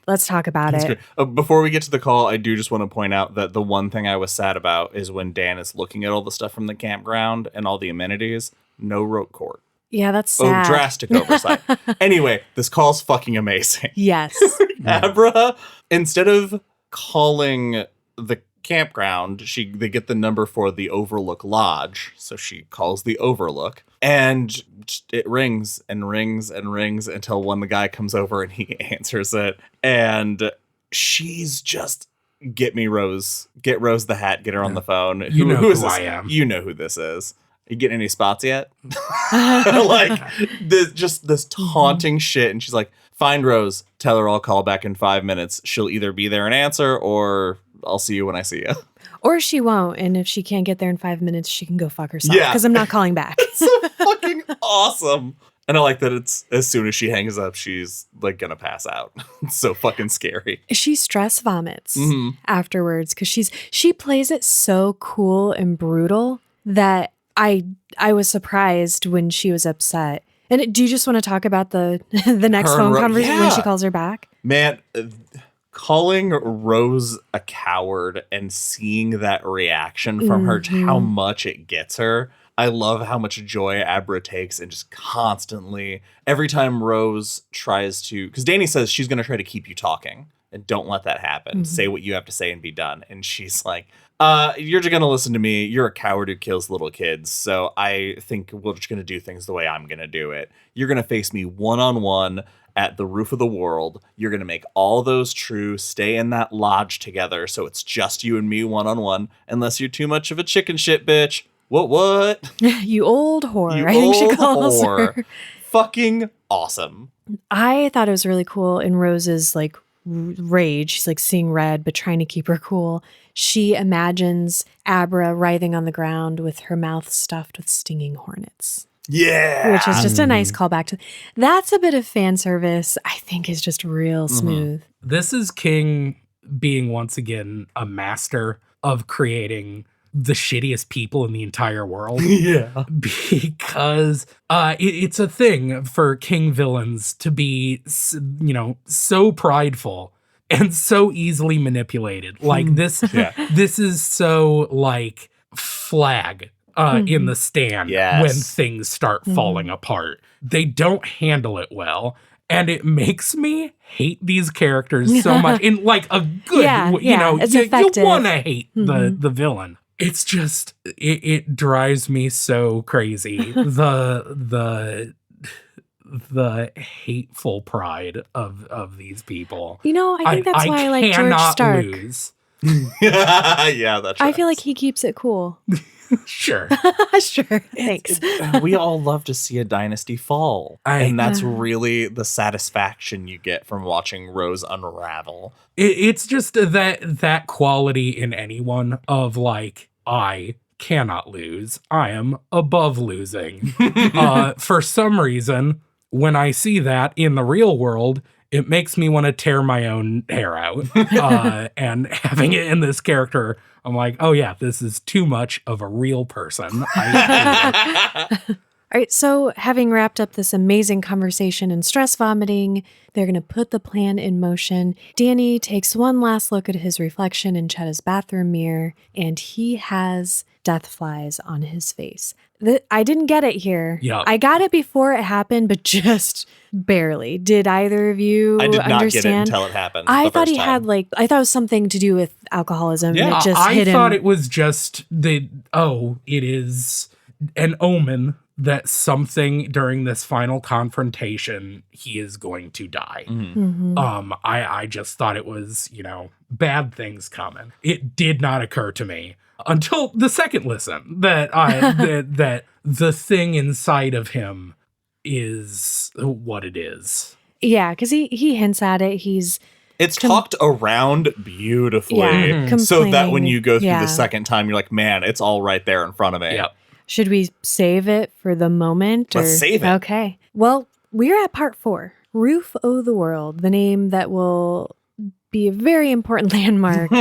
Let's talk about it. Before we get to the call, I do just want to point out that the one thing I was sad about is when Dan is looking at all the stuff from the campground and all the amenities, no rote court. Yeah, that's sad. Oh, drastic oversight. Anyway, this call's fucking amazing. Yes. Abra, instead of calling the campground, they get the number for the Overlook Lodge, so she calls the Overlook, and it rings and rings and rings until when the guy comes over and he answers it, and she's just, get Rose the hat, get her on the phone. Who is this? I am. You know who this is. You getting any spots yet? Like this taunting shit, and she's like, find Rose, tell her I'll call back in 5 minutes. She'll either be there and answer, or I'll see you when I see you. Or she won't, and if she can't get there in 5 minutes, she can go fuck herself. Yeah, because I'm not calling back. So fucking awesome. And I like that it's as soon as she hangs up, she's like gonna pass out. It's so fucking scary. She stress vomits afterwards because she plays it so cool and brutal that I was surprised when she was upset. And do you just want to talk about the next phone conversation when she calls her back? Man, calling Rose a coward and seeing that reaction from her, how much it gets her. I love how much joy Abra takes and just constantly, every time Rose tries to, because Danny says she's going to try to keep you talking and don't let that happen. Say what you have to say and be done. And she's like, you're just going to listen to me. You're a coward who kills little kids. So I think we're just going to do things the way I'm going to do it. You're going to face me one-on-one at the roof of the world. You're going to make all those true. Stay in that lodge together. So it's just you and me one-on-one. Unless you're too much of a chicken shit, bitch. What? You old whore. I think she calls her. Fucking awesome. I thought it was really cool in Rose's like rage. She's like seeing red, but trying to keep her cool. She imagines Abra writhing on the ground with her mouth stuffed with stinging hornets. Yeah. Which is just a nice callback to that's a bit of fan service. I think is just real smooth. This is King being once again a master of creating the shittiest people in the entire world. Yeah. Because it's a thing for King villains to be, so prideful and so easily manipulated. Like this, this is so like Flag in The Stand when things start falling apart. They don't handle it well. And it makes me hate these characters so much in like a good, you want to hate the villain. It's just, it drives me so crazy. The hateful pride of these people. I think that's why I like George Stark. Lose. Yeah, that's right. I feel like he keeps it cool. Sure. Sure. Thanks. We all love to see a dynasty fall. And that's really the satisfaction you get from watching Rose unravel. It's just that quality in anyone of like, I cannot lose. I am above losing. For some reason, when I see that in the real world, it makes me want to tear my own hair out. And having it in this character, I'm like, oh yeah, this is too much of a real person. All right, so having wrapped up this amazing conversation and stress vomiting, they're going to put the plan in motion. Danny takes one last look at his reflection in Chetta's bathroom mirror, and he has death flies on his face. I didn't get it here. Yeah. I got it before it happened, but just barely. Did either of you I did not understand? get it until it happened. I thought he had I thought it was something to do with alcoholism. Yeah, it just I hit thought him. it was just it is an omen that something during this final confrontation, he is going to die. I just thought it was, bad things coming. It did not occur to me until the second listen that that the thing inside of him is what it is. Yeah, because he hints at it. It's talked around beautifully. Yeah, so that when complaining. you go through Yeah. the second time, you're like, man, it's all right there in front of me. Yep. Should we save it for the moment? Let's save it. Okay. Well, we're at part 4. Roof o' the World, the name that will be a very important landmark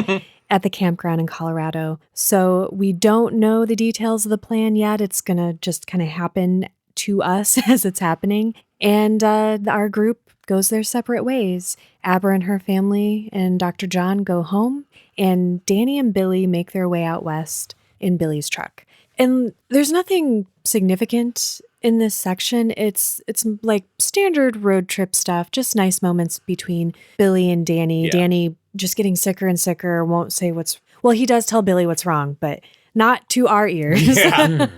at the campground in Colorado. So we don't know the details of the plan yet. It's going to just kind of happen to us as it's happening. And our group goes their separate ways. Abra and her family and Dr. John go home, and Danny and Billy make their way out west in Billy's truck. And there's nothing significant in this section. It's like standard road trip stuff, just nice moments between Billy and Danny. Yeah. Danny just getting sicker and sicker, won't say he does tell Billy what's wrong, but not to our ears. Yeah.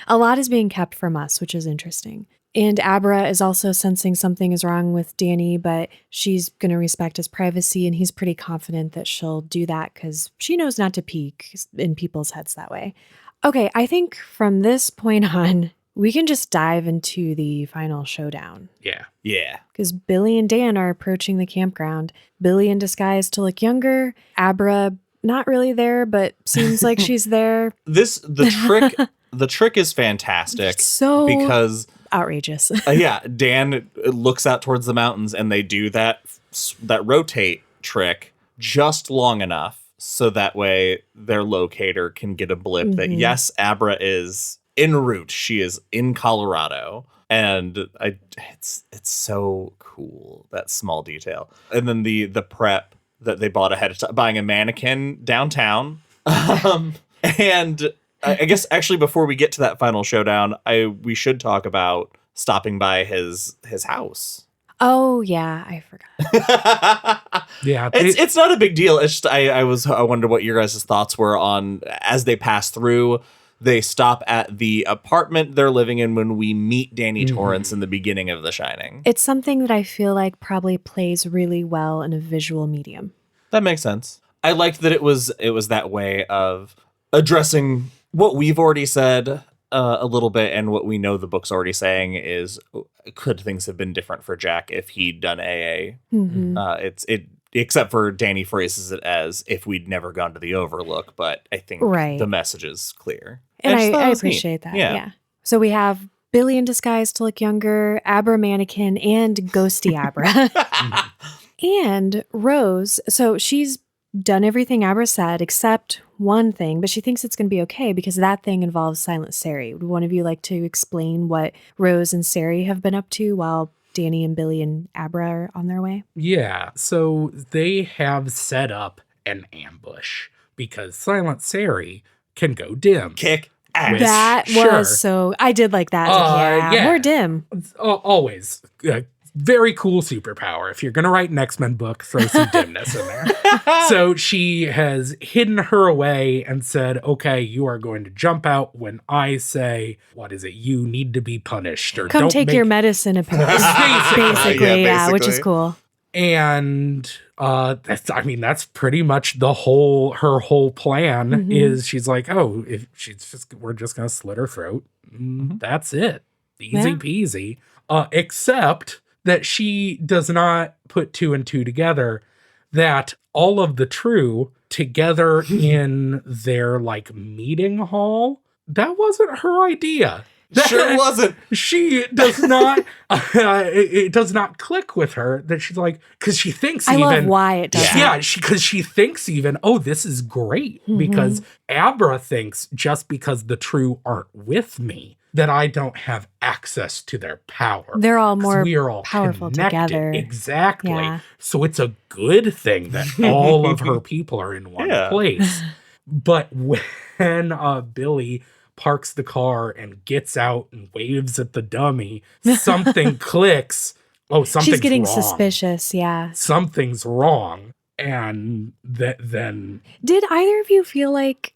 A lot is being kept from us, which is interesting. And Abra is also sensing something is wrong with Danny, but she's going to respect his privacy, and he's pretty confident that she'll do that because she knows not to peek in people's heads that way. Okay, I think from this point on, we can just dive into the final showdown. Yeah. Yeah. Because Billy and Dan are approaching the campground. Billy in disguise to look younger. Abra not really there, but seems like she's there. The trick is fantastic. So because outrageous. Dan looks out towards the mountains, and they do that rotate trick just long enough so that way their locator can get a blip that yes, Abra is en route. She is in Colorado, and it's so cool, that small detail. And then the prep that they bought ahead of time, buying a mannequin downtown. And I guess actually before we get to that final showdown, we should talk about stopping by his house. Oh, yeah, I forgot. Yeah. It's not a big deal. It's just I wonder what your guys' thoughts were on as they pass through. They stop at the apartment they're living in when we meet Danny Torrance in the beginning of The Shining. It's something that I feel like probably plays really well in a visual medium. That makes sense. I liked that it was that way of addressing what we've already said a little bit, and what we know the book's already saying is, could things have been different for Jack if he'd done AA? Except for Danny phrases it as if we'd never gone to the Overlook, but I think the message is clear. And I appreciate that. Yeah. So we have Billy in disguise to look younger, Abra mannequin, and Ghosty Abra. And Rose, so she's done everything Abra said except one thing, but she thinks it's going to be okay because that thing involves Silent Sari. Would one of you like to explain what Rose and Sari have been up to while Danny and Billy and Abra are on their way? Yeah, so they have set up an ambush because Silent Sari can go dim. Kick ass. That was so... I did like that. Yeah, more dim. Always. Very cool superpower. If you're going to write an X-Men book, throw some dimness in there. So she has hidden her away and said, okay, you are going to jump out when I say, what is it? You need to be punished. Or come don't take your medicine a basically, yeah, which is cool. And that's pretty much her whole plan is she's like, oh, if we're just going to slit her throat. That's it. Easy peasy. Except that she does not put two and two together, that all of the True together in their meeting hall, that wasn't her idea. Sure wasn't. She does not, it does not click with her that she's like, because she thinks I love why it does. Yeah, because she thinks even, oh, this is great. Because Abra thinks just because the True aren't with me, that I don't have access to their power. They're all more we are all powerful connected. Together. Exactly. Yeah. So it's a good thing that all of her people are in one place. But when Billy parks the car and gets out and waves at the dummy, something clicks. Oh, something's She's getting wrong. Suspicious, yeah. Something's wrong. And then... Did either of you feel like...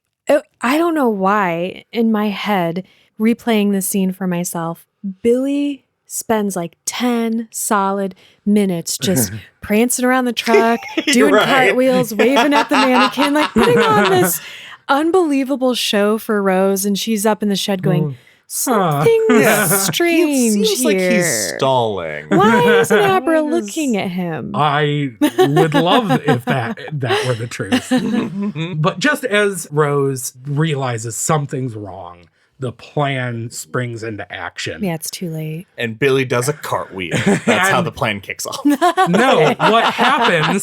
I don't know why, in my head... replaying the scene for myself, Billy spends 10 solid minutes just prancing around the truck, doing cartwheels, waving at the mannequin, putting on this unbelievable show for Rose, and she's up in the shed going, something's strange It seems here. like he's stalling. Why isn't Abra looking at him? I would love if that were the truth. But just as Rose realizes something's wrong, the plan springs into action. Yeah, it's too late. And Billy does a cartwheel. That's how the plan kicks off. No, what happens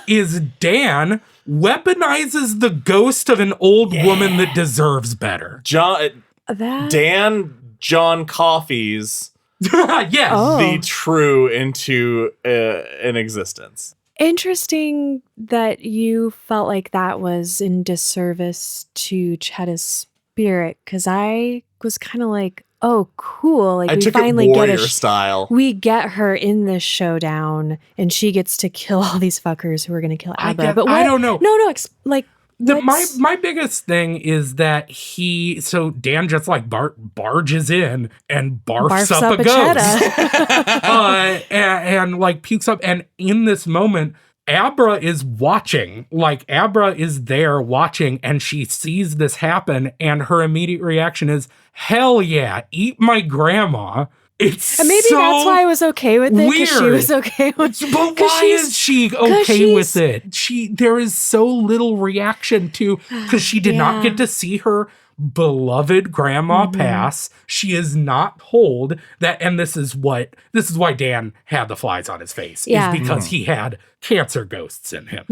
is Dan weaponizes the ghost of an old woman that deserves better. Dan John Coffee's the True into an existence. Interesting that you felt like that was in disservice to Chetta's spirit, because I was kind of like, oh, cool. I took finally it warrior style. We get her in this showdown, and she gets to kill all these fuckers who are going to kill Abra. But I don't know. No, my biggest thing is that Dan just barges in and barfs up a ghost and pukes up, and in this moment Abra is watching, Abra is there watching, and she sees this happen, and her immediate reaction is, hell yeah, eat my grandma. It's and maybe so that's why I was okay with it, because she was okay with it. But why is she okay with it? There is so little reaction to, because she did not get to see her beloved grandma pass. She is not told that, and this is why Dan had the flies on his face, is because he had cancer ghosts in him.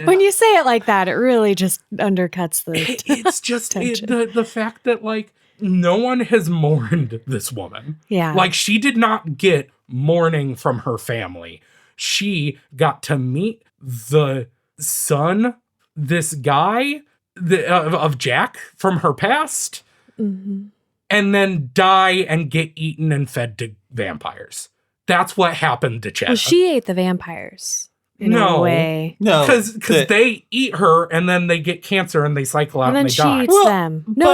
When you say it like that, it really just undercuts the it's just the fact that no one has mourned this woman. Yeah. She did not get mourning from her family. She got to meet the son, this guy of Jack from her past, and then die and get eaten and fed to vampires. That's what happened to Chetta. Well, she ate the vampires in a way. No, because they eat her and then they get cancer and they cycle out and they die. And then she eats them. No,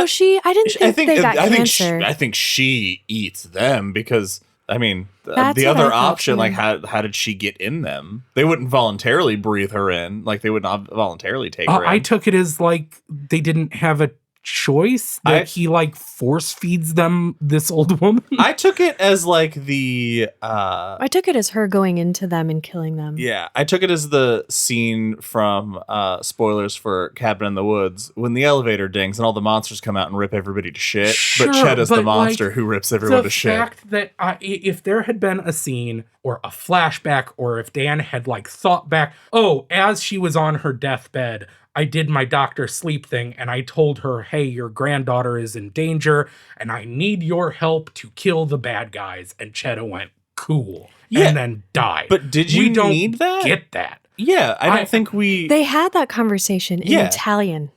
I didn't think they got cancer. I think she eats them because... the other option, how did she get in them? They wouldn't voluntarily breathe her in. They would not voluntarily take her in. I took it as they didn't have a choice that he like force feeds them this old woman. I took it as like I took it as her going into them and killing them. Yeah, I took it as the scene from spoilers for Cabin in the Woods when the elevator dings and all the monsters come out and rip everybody to shit. Sure, but Chet is the monster like, who rips everyone to shit. The fact that if there had been a scene or a flashback, or if Dan had like thought back, oh, as she was on her deathbed, I did my doctor sleep thing and I told her, hey, your granddaughter is in danger and I need your help to kill the bad guys. And Cheetah went, cool. Yeah, and then died. But did you need that? Get that. Yeah, I don't think we... They had that conversation in Italian.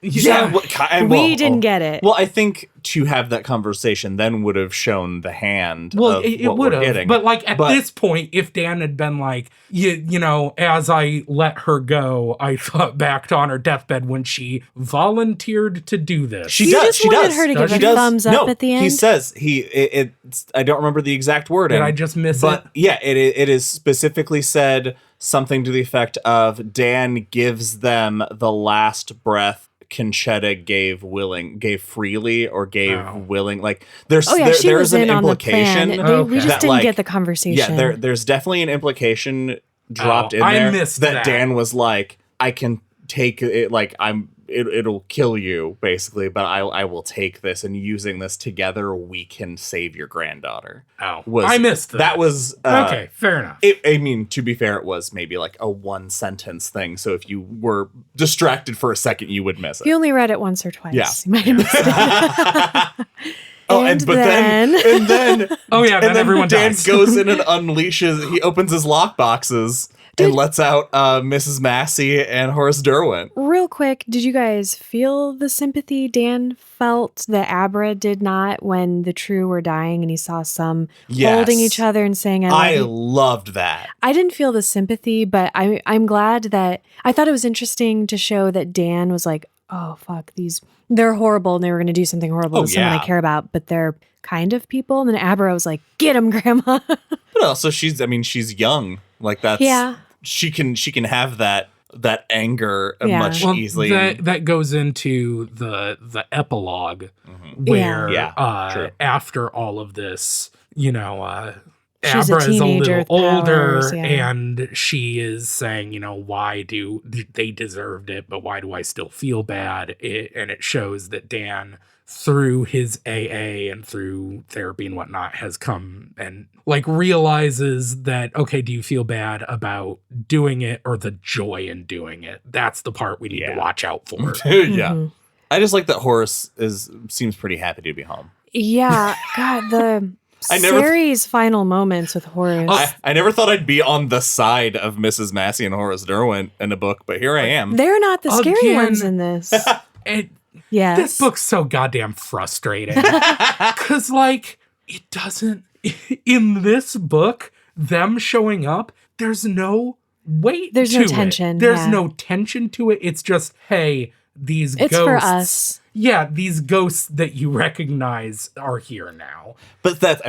Yeah, we didn't get it. Well, I think to have that conversation then would have shown the hand. Well, of it what would we're have. getting. But like at this point, if Dan had been like, you know, as I let her go, I thought back on her deathbed when she volunteered to do this. She does. She wanted her to give a thumbs up at the end. He says I don't remember the exact wording. Did I just miss it? But yeah, it is specifically said something to the effect of Dan gives them the last breath Conchetta gave freely or gave willing. Like there's there's an implication. We just didn't get the conversation. Yeah, there's definitely an implication dropped in there that Dan was like, I can take it, like it'll kill you basically, but I will take this, and using this together we can save your granddaughter. I missed that. That was okay, fair enough. I mean, to be fair, it was maybe like a one sentence thing, so if you were distracted for a second you would miss it. If you only read it once or twice, yeah, you might have missed it. then everyone Dan dies. goes in and unleashes. He opens his lock boxes and lets out Mrs. Massey and Horace Derwent. Real quick, did you guys feel the sympathy Dan felt that Abra did not when the True were dying and he saw some holding each other and saying, I loved that. I didn't feel the sympathy, but I'm glad that I thought it was interesting to show that Dan was like, oh, fuck, they're horrible and they were going to do something horrible to someone I care about, but they're kind of people. And then Abra was like, get him, Grandma. But also she's young. Like that's she can have that anger much easily. That goes into the epilogue where after all of this, you know, she's Abra is a little older powers, and she is saying, you know, why do they deserved it, but why do I still feel bad? And it shows that Dan, through his AA and through therapy and whatnot, has come and like realizes that, okay, do you feel bad about doing it or the joy in doing it? That's the part we need to watch out for. Yeah. I just like that Horace seems pretty happy to be home. Yeah. God, Sari's final moments with Horace. I never thought I'd be on the side of Mrs. Massey and Horace Derwent in a book, but here I am. They're not the scary ones in this. Yes. This book's so goddamn frustrating. Because, like, it doesn't... In this book, them showing up, there's no weight There's to no tension. There's no tension to it. It's just, hey, these ghosts... It's for us. Yeah, these ghosts that you recognize are here now. But that's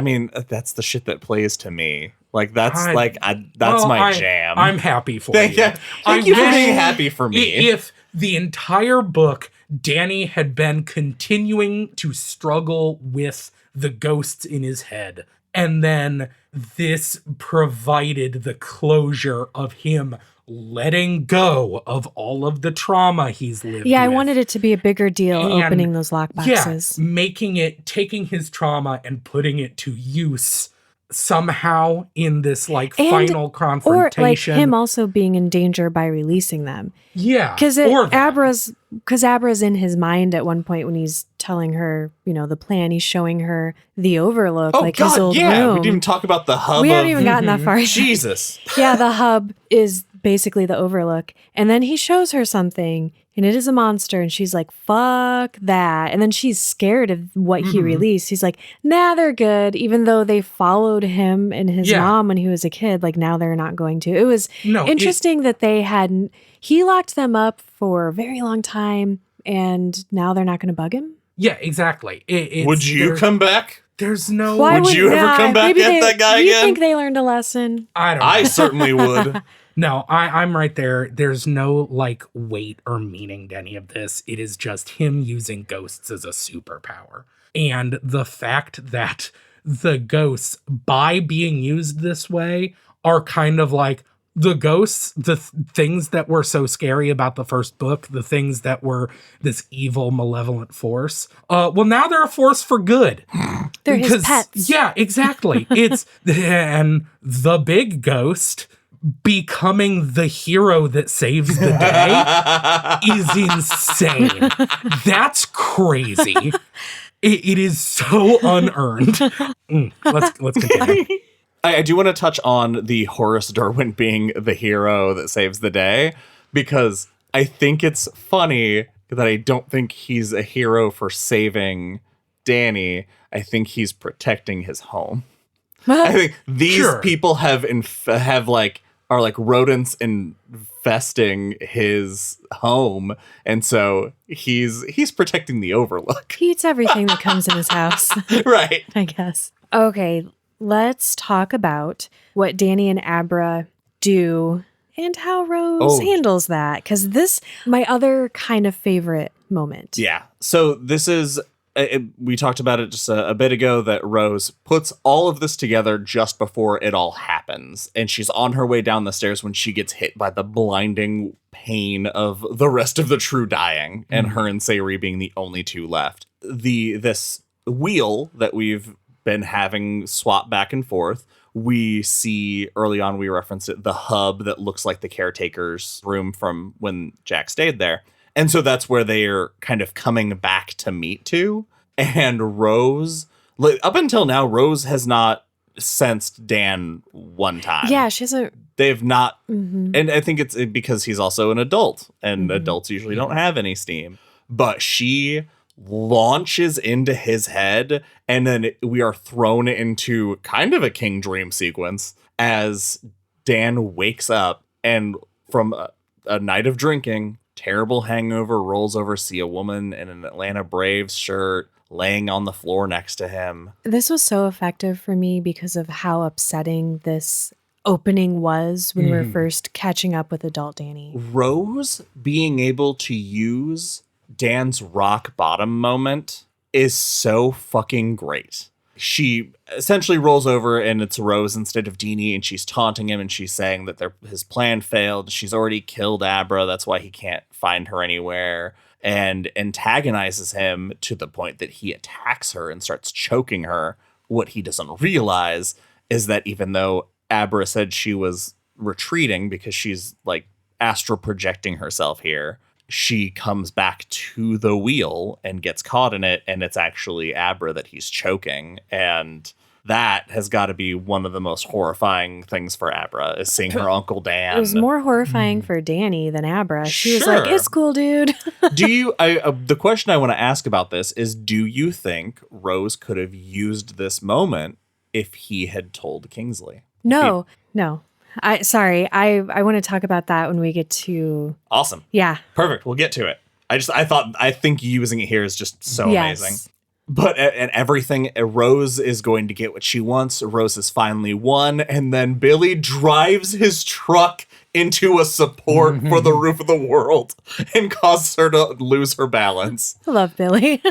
the shit that plays to me. Like, that's my jam. I'm happy for you. Thank you for being happy for me. If the entire book, Danny had been continuing to struggle with the ghosts in his head, and then this provided the closure of him letting go of all of the trauma he's lived with. I wanted it to be a bigger deal opening those lockboxes. Yeah, taking his trauma and putting it to use somehow in this final confrontation. Or him also being in danger by releasing them. Yeah. Because Abra's in his mind at one point when he's telling her, you know, the plan. He's showing her the overlook, his old room. We didn't even talk about the hub. We haven't even gotten that far. Jesus. Yeah, the hub is basically the overlook. And then he shows her something, and it is a monster, and she's like, fuck that. And then she's scared of what he released. He's like, nah, they're good. Even though they followed him and his mom when he was a kid, like now they're not going to. It was interesting that he locked them up for a very long time, and now they're not going to bug him. Yeah, exactly. Would you come back? There's no... Would you ever come back at that guy again? Do you think they learned a lesson? I don't know. I certainly would. No, I'm right there. There's no like weight or meaning to any of this. It is just him using ghosts as a superpower. And the fact that the ghosts, by being used this way, are kind of like the ghosts, things that were so scary about the first book, the things that were this evil, malevolent force. Well, now they're a force for good. They're his pets. Yeah, exactly. It's and the big ghost becoming the hero that saves the day is insane. That's crazy. It is so unearned. Let's continue. I do want to touch on the Horace Derwent being the hero that saves the day, because I think it's funny that I don't think he's a hero for saving Dany. I think he's protecting his home. I think these people are like rodents infesting his home, and so he's protecting the Overlook. He eats everything that comes in his house. Right. I guess. Okay, let's talk about what Dany and Abra do and how Rose handles that. Because this, my other kind of favorite moment. Yeah. So this is, we talked about it just a bit ago, that Rose puts all of this together just before it all happens. And she's on her way down the stairs when she gets hit by the blinding pain of the rest of the True dying, and her and Sayri being the only two left. This wheel that we've been having swap back and forth, we see early on, we referenced it, the hub that looks like the caretaker's room from when Jack stayed there. And so that's where they're kind of coming back to meet to. And Rose, up until now, Rose has not sensed Dan one time. Yeah, she hasn't. They've not. And I think it's because he's also an adult, and adults usually don't have any steam. But she launches into his head, and then we are thrown into kind of a King Dream sequence as Dan wakes up and from a night of drinking, terrible hangover, rolls over, see a woman in an Atlanta Braves shirt laying on the floor next to him. This was so effective for me because of how upsetting this opening was when we were first catching up with adult Dany. Rose being able to use Dan's rock bottom moment is so fucking great. She essentially rolls over and it's Rose instead of Dany, and she's taunting him and she's saying that his plan failed. She's already killed Abra. That's why he can't find her anywhere, and antagonizes him to the point that he attacks her and starts choking her. What he doesn't realize is that even though Abra said she was retreating because she's like astral projecting herself here, she comes back to the wheel and gets caught in it, and it's actually Abra that he's choking. And that has got to be one of the most horrifying things for Abra, is seeing her Uncle Dan. It was more horrifying for Dany than Abra. She was like, it's cool, dude. The question I want to ask about this is, do you think Rose could have used this moment if he had told Kingsley? No. I want to talk about that when we get to... Awesome. Yeah. Perfect. We'll get to it. I think using it here is just so amazing. But and everything, Rose is going to get what she wants. Rose has finally won. And then Billy drives his truck into a support for the roof of the world and causes her to lose her balance. I love Billy.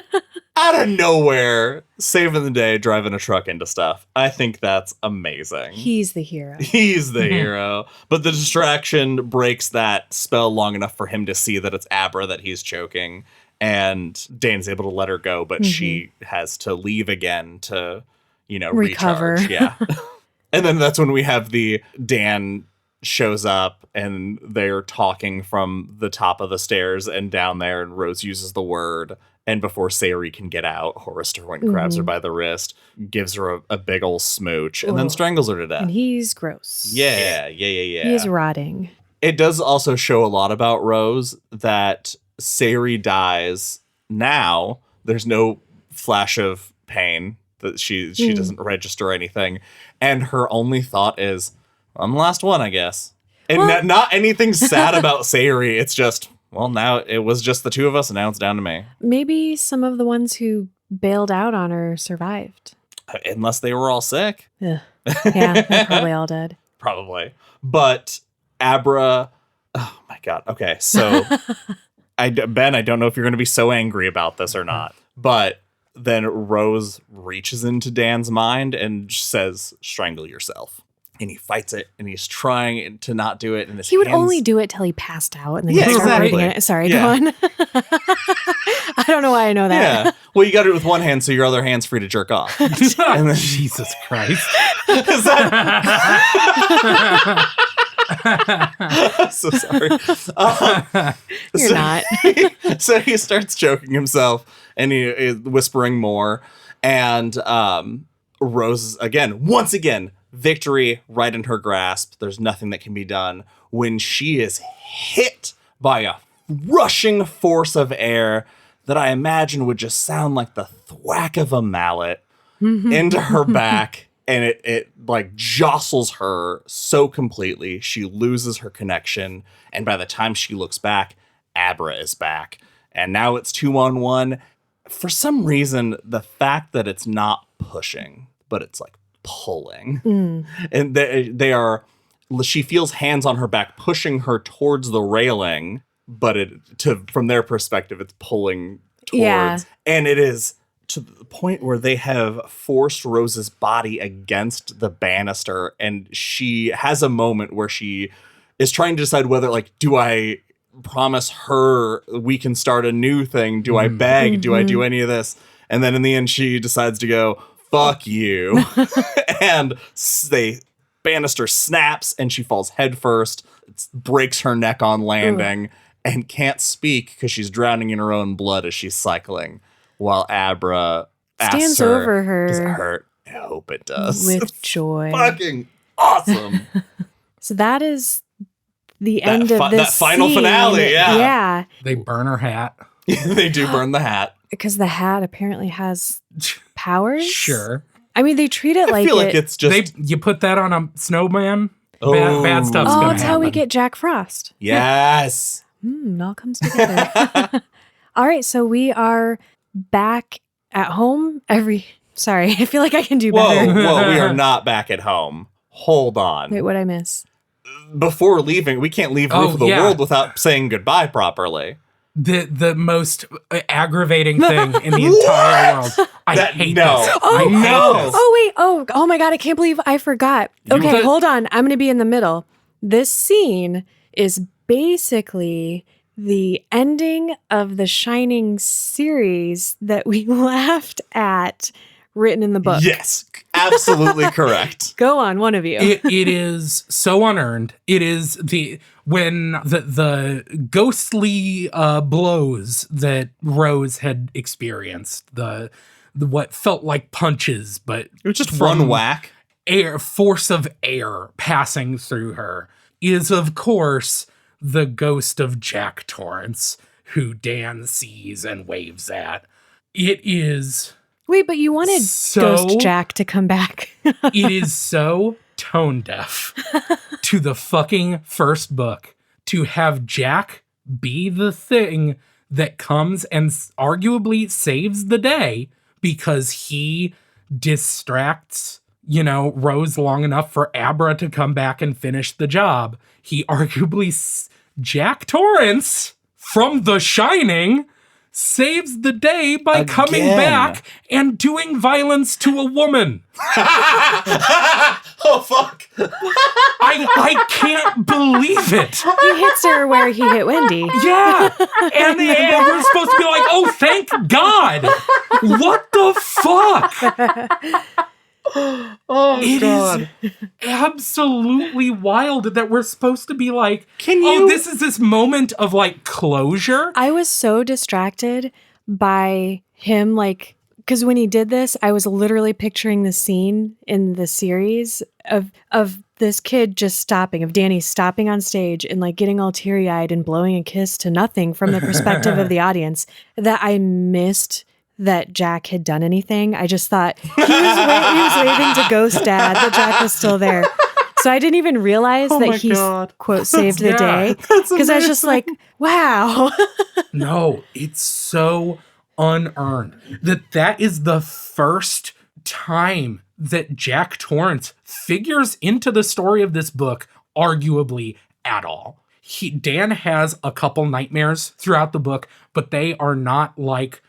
Out of nowhere, saving the day, driving a truck into stuff. I think that's amazing. He's the hero. He's the hero. But the distraction breaks that spell long enough for him to see that it's Abra that he's choking. And Dan's able to let her go, but she has to leave again to, recover. Recharge. Yeah. And then that's when we have the Dan shows up and they're talking from the top of the stairs and down there, and Rose uses the word. And before Sayri can get out, Horace Derwent grabs her by the wrist, gives her a big old smooch, and then strangles her to death. And he's gross. Yeah. He's rotting. It does also show a lot about Rose that Sayri dies now. There's no flash of pain that she doesn't register anything. And her only thought is, I'm the last one, I guess. And not anything sad about Sayri. It's just, well, now it was just the two of us, and now it's down to me. Maybe some of the ones who bailed out on her survived. Unless they were all sick. Ugh. Yeah, they're probably all dead. Probably. But Abra. Oh my God. Okay. So Ben, I don't know if you're going to be so angry about this or not, but then Rose reaches into Dan's mind and says, strangle yourself. And he fights it, and he's trying to not do it. And he would only do it till he passed out, and then he'd start breathing it. Sorry, go on. I don't know why I know that. Yeah. Well, you got it with one hand, so your other hand's free to jerk off. And then, Jesus Christ. is that... I'm so sorry. You're not. So he starts choking himself, and he is whispering more. And Rose, once again, victory right in her grasp. There's nothing that can be done when she is hit by a rushing force of air that I imagine would just sound like the thwack of a mallet into her back. And it like jostles her so completely. She loses her connection. And by the time she looks back, Abra is back. And now it's 2-on-1. For some reason, the fact that it's not pushing, but it's like pulling. And they are, she feels hands on her back pushing her towards the railing, but from their perspective, it's pulling towards. Yeah. And it is to the point where they have forced Rose's body against the banister, and she has a moment where she is trying to decide whether, like, do I promise her we can start a new thing? Do I beg? Do I do any of this? And then in the end, she decides to go, fuck you. And the banister snaps, and she falls headfirst. It breaks her neck on landing and can't speak because she's drowning in her own blood as she's cycling. While Abra stands over her. Does it hurt? I hope it does. With joy. Fucking awesome. So that is the end of this that final scene. finale, yeah. Yeah. They burn her hat. They do burn the hat. Because the hat apparently has powers? Sure. I mean, they treat it I feel like it's just... You put that on a snowman, Oh. bad stuff's Oh, gonna that's how we get Jack Frost. Yes. It all comes together. All right, so we are back at home. Sorry, I feel like I can do better. Whoa, we are not back at home. Hold on. Wait, what'd I miss? Before leaving, we can't leave Roof of the World without saying goodbye properly. The most aggravating thing in the entire world. I hate this. Oh, I hate this. Oh my God, I can't believe I forgot. Okay, hold on. I'm going to be in the middle. This scene is basically the ending of the Shining series that we laughed at, written in the book. Yes, absolutely correct. Go on, one of you. It is so unearned. It is when the ghostly blows that Rose had experienced, the what felt like punches, but It was just one whack. Force of air passing through her is, of course, the ghost of Jack Torrance, who Dan sees and waves at. It is... Wait, but you wanted Ghost Jack to come back. It is so tone deaf to the fucking first book to have Jack be the thing that comes and arguably saves the day because he distracts, Rose long enough for Abra to come back and finish the job. He arguably, Jack Torrance from The Shining saves the day by coming back and doing violence to a woman. Oh, fuck. I can't believe it. He hits her where he hit Wendy. Yeah. And we're supposed to be like, oh, thank God. What the fuck? It is absolutely wild that we're supposed to be like, this is this moment of like closure. I was so distracted by him, like, because when he did this, I was literally picturing the scene in the series of this kid just stopping, of Danny stopping on stage and like getting all teary-eyed and blowing a kiss to nothing from the perspective of the audience, that I missed that Jack had done anything. I just thought he was waving to Ghost Dad, that Jack was still there. So I didn't even realize that he, quote, saved the day. Because I was just like, wow. No, it's so unearned that is the first time that Jack Torrance figures into the story of this book, arguably, at all. Dan has a couple nightmares throughout the book, but they are not like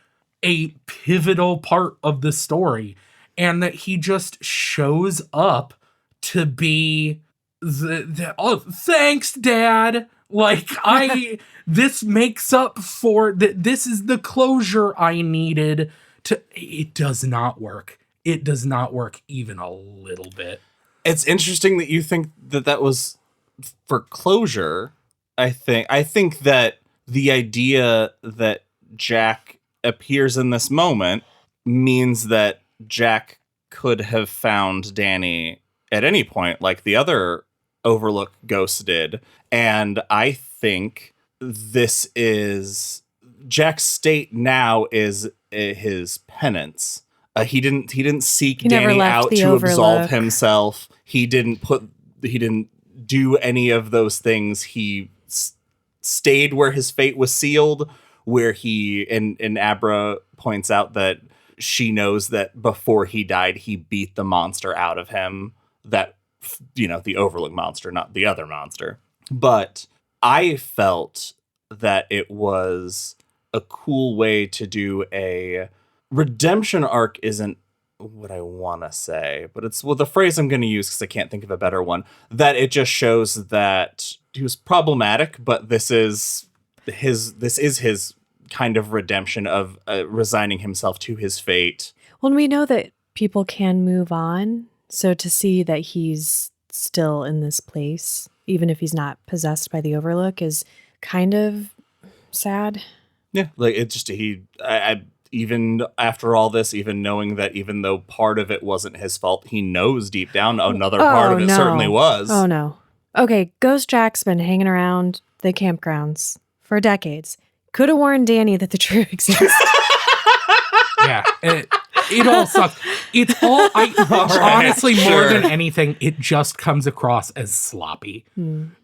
a pivotal part of the story. And that he just shows up to be oh, thanks, Dad. Like, this makes up for this is the closure I needed it does not work. It does not work even a little bit. It's interesting that you think that was for closure. I think that the idea that Jack appears in this moment means that Jack could have found Danny at any point, like the other Overlook ghosts did. And I think this is Jack's state now is his penance. He didn't seek Danny out to absolve himself. He didn't do any of those things. He stayed where his fate was sealed, where he and Abra points out that she knows that before he died, he beat the monster out of him. That, the Overlook monster, not the other monster. But I felt that it was a cool way to do a redemption arc. Isn't what I want to say, but it's the phrase I'm going to use because I can't think of a better one. That it just shows that he was problematic, but this is his kind of redemption of resigning himself to his fate. Well, we know that people can move on, so to see that he's still in this place, even if he's not possessed by the Overlook, is kind of sad. Yeah, like it just I even after all this, even knowing that even though part of it wasn't his fault, he knows deep down another part of it certainly was. Oh, no. Okay, Ghost Jack's been hanging around the campgrounds for decades. Could have warned Danny that the tree exists. Yeah, it all sucks. It's all, honestly, more than anything, it just comes across as sloppy.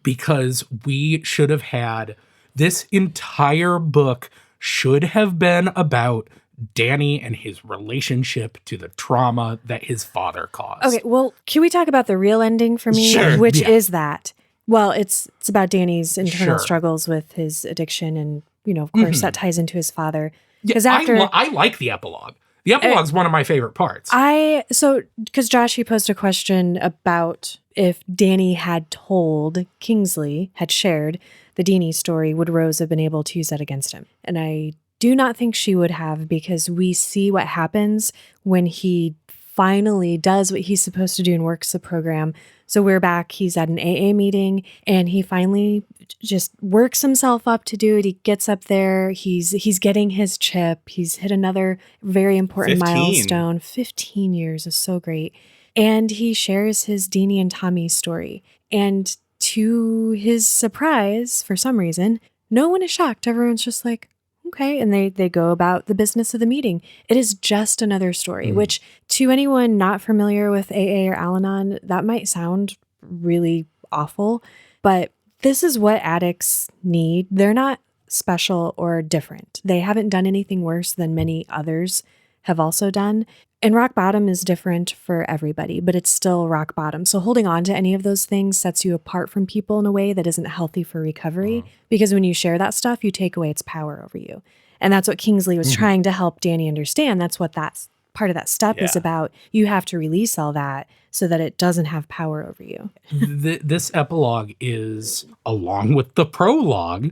Because we should have had, this entire book should have been about Danny and his relationship to the trauma that his father caused. Okay, well, can we talk about the real ending for me? Sure, which yeah. is that? Well, it's about Danny's internal struggles with his addiction, and of course, that ties into his father. Because I like the epilogue. The epilogue's one of my favorite parts. Because Josh, you posed a question about if Danny had told Kingsley, had shared the Deanie story, would Rose have been able to use that against him? And I do not think she would have, because we see what happens when he finally does what he's supposed to do and works the program. So we're back, he's at an AA meeting, and he finally just works himself up to do it. He gets up there, he's getting his chip, he's hit another very important 15. milestone. 15 years is so great. And he shares his Deanie and Tommy story. And to his surprise, for some reason, no one is shocked. Everyone's just like, okay. And they go about the business of the meeting. It is just another story, which to anyone not familiar with AA or Al-Anon, that might sound really awful, but this is what addicts need. They're not special or different. They haven't done anything worse than many others have also done. And rock bottom is different for everybody, but it's still rock bottom. So holding on to any of those things sets you apart from people in a way that isn't healthy for recovery, because when you share that stuff, you take away its power over you. And that's what Kingsley was trying to help Danny understand. That's what that's part of that step is about. You have to release all that so that it doesn't have power over you. This epilogue is, along with the prologue,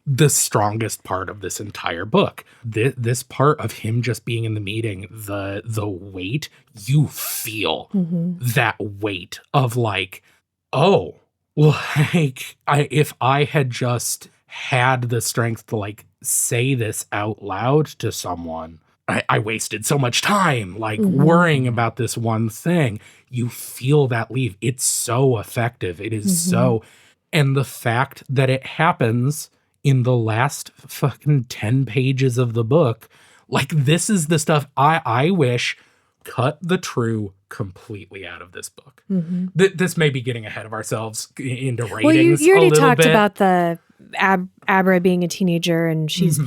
the strongest part of this entire book. This part of him just being in the meeting, the weight, you feel that weight of like, oh, like if I had just had the strength to like say this out loud to someone, I wasted so much time like worrying about this one thing. You feel that leave. It's so effective. It is so, and the fact that it happens in the last fucking 10 pages of the book, like this is the stuff I wish cut the true completely out of this book. This may be getting ahead of ourselves into ratings. Well, you already talked bit. about the Abra being a teenager, and she's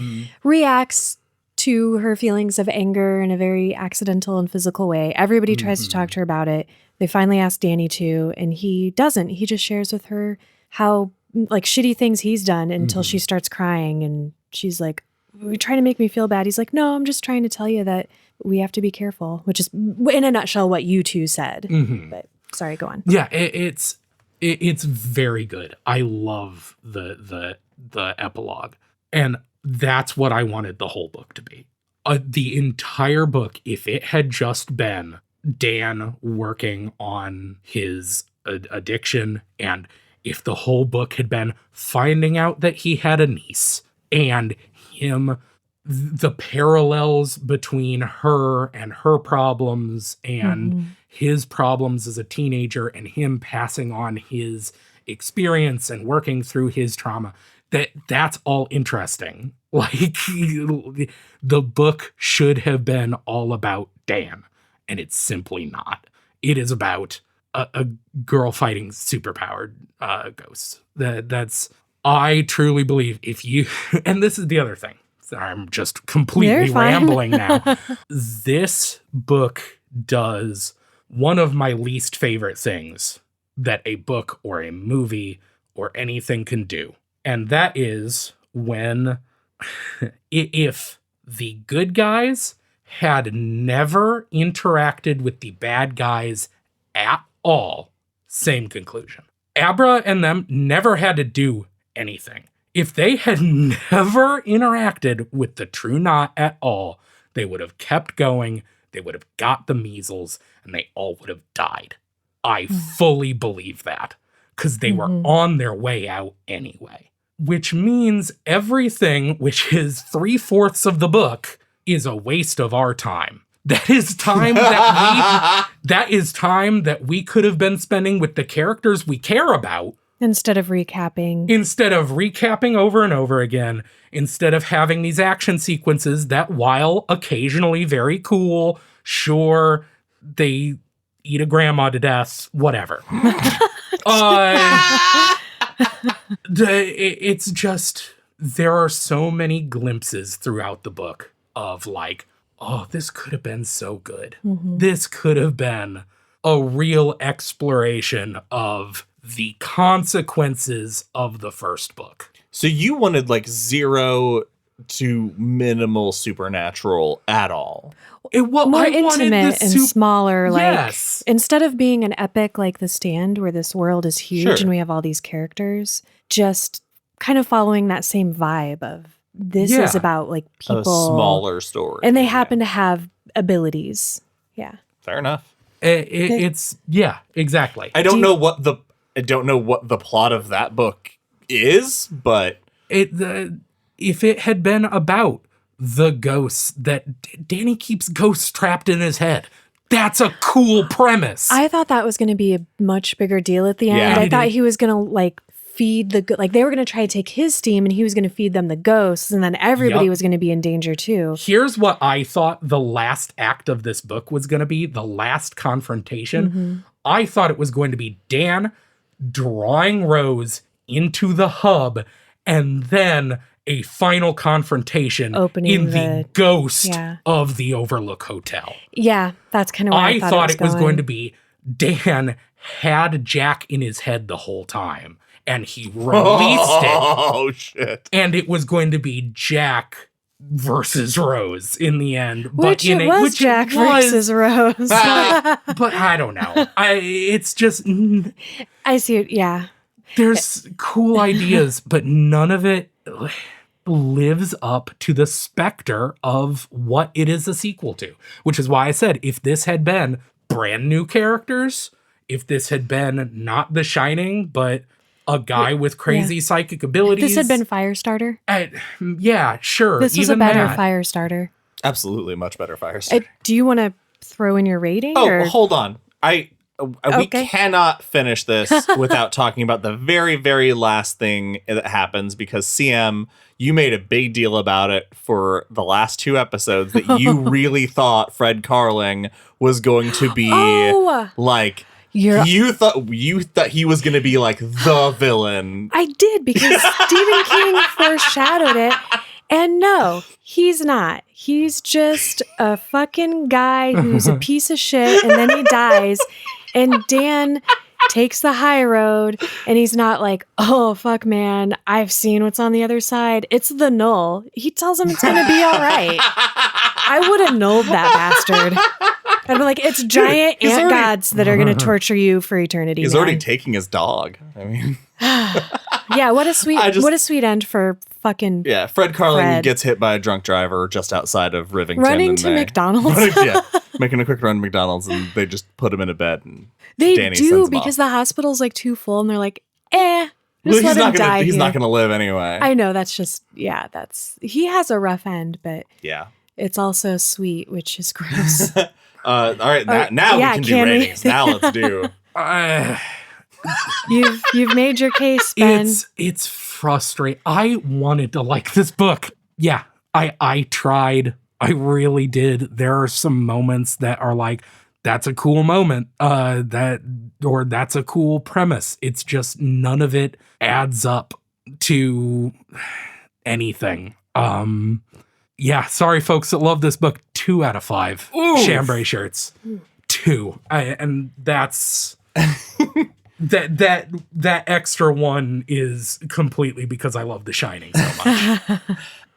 reacts to her feelings of anger in a very accidental and physical way. Everybody tries to talk to her about it. They finally ask Danny to, and he doesn't. He just shares with her how like shitty things he's done until she starts crying and she's like, "You're trying to make me feel bad." He's like, "No, I'm just trying to tell you that we have to be careful," which is in a nutshell what you two said. But sorry, go on. Yeah, it's very good. I love the epilogue, and that's what I wanted the whole book to be. The entire book, if it had just been Dan working on his addiction, and if the whole book had been finding out that he had a niece and him, the parallels between her and her problems and his problems as a teenager and him passing on his experience and working through his trauma, that's all interesting. Like, the book should have been all about Dan, and it's simply not. It is about a girl fighting superpowered ghosts. I truly believe if you, and this is the other thing, I'm just completely rambling now. This book does one of my least favorite things that a book or a movie or anything can do. And that is when, if the good guys had never interacted with the bad guys at all, same conclusion. Abra and them never had to do anything. If they had never interacted with the True Knot at all, they would have kept going, they would have got the measles, and they all would have died. I fully believe that, because they were on their way out anyway. Which means everything, which is 3/4 of the book, is a waste of our time. That is time that we could have been spending with the characters we care about. Instead of recapping over and over again, instead of having these action sequences that, while occasionally very cool, sure, they eat a grandma to death, whatever. It's just, there are so many glimpses throughout the book of like, oh, this could have been so good. This could have been a real exploration of the consequences of the first book. So you wanted like 0 to minimal supernatural at all. More intimate and smaller. Like, yes. Instead of being an epic like The Stand, where this world is huge and we have all these characters, just kind of following that same vibe of this is about like people. A smaller story. And they happen to have abilities. Yeah. Fair enough. It's exactly. I don't know what the plot of that book is, but if it had been about the ghosts that Danny keeps ghosts trapped in his head, that's a cool premise. I thought that was going to be a much bigger deal at the end. Yeah. I thought he was going to like feed they were going to try to take his steam and he was going to feed them the ghosts, and then everybody was going to be in danger too. Here's what I thought the last act of this book was going to be, the last confrontation. I thought it was going to be Dan drawing Rose into the hub, and then a final confrontation in the ghost of the Overlook Hotel. Yeah, that's kind of where I thought it was going to be. Dan had Jack in his head the whole time, and he released it. Oh, shit. And it was going to be Jack versus Rose in the end. Which Jack versus Rose. But I don't know. It's just... I see it, yeah. There's cool ideas, but none of it lives up to the specter of what it is a sequel to. Which is why I said, if this had been brand new characters, if this had been not The Shining, but a guy with crazy psychic abilities. This had been Firestarter. Yeah, sure. This was a better Firestarter. Absolutely, much better Firestarter. Do you want to throw in your rating? Oh, hold on. We cannot finish this without talking about the very, very last thing that happens, because CM, you made a big deal about it for the last 2 episodes that you really thought Fred Carling was going to be like... You thought he was going to be like the villain. I did, because Stephen King foreshadowed it. And no, he's not. He's just a fucking guy who's a piece of shit, and then he dies. And Dan takes the high road, and he's not like, oh, fuck, man, I've seen what's on the other side. It's the null. He tells him it's going to be all right. I would have nulled that bastard. I'd be like, it's giant ant gods that are going to torture you for eternity. He's man. already taking his dog. I mean, yeah, what a sweet end for fucking Fred Carling Fred. gets hit by a drunk driver just outside of Rivington. Running to McDonald's. Making a quick run to McDonald's, and they just put him in a bed. And they Danny do sends him because off. the hospital's like too full, and they're like, just Well, let him die. He's not gonna live anyway. I know, that's he has a rough end, but Yeah. it's also sweet, which is gross. All right, now we can do ratings. Now let's do. You've made your case, Ben. It's frustrating. I wanted to like this book. Yeah, I tried. I really did. There are some moments that are like, that's a cool moment. That's a cool premise. It's just none of it adds up to anything. Yeah, sorry folks that love this book. 2 out of 5 chambray shirts. 2. And that's that extra one is completely because I love The Shining so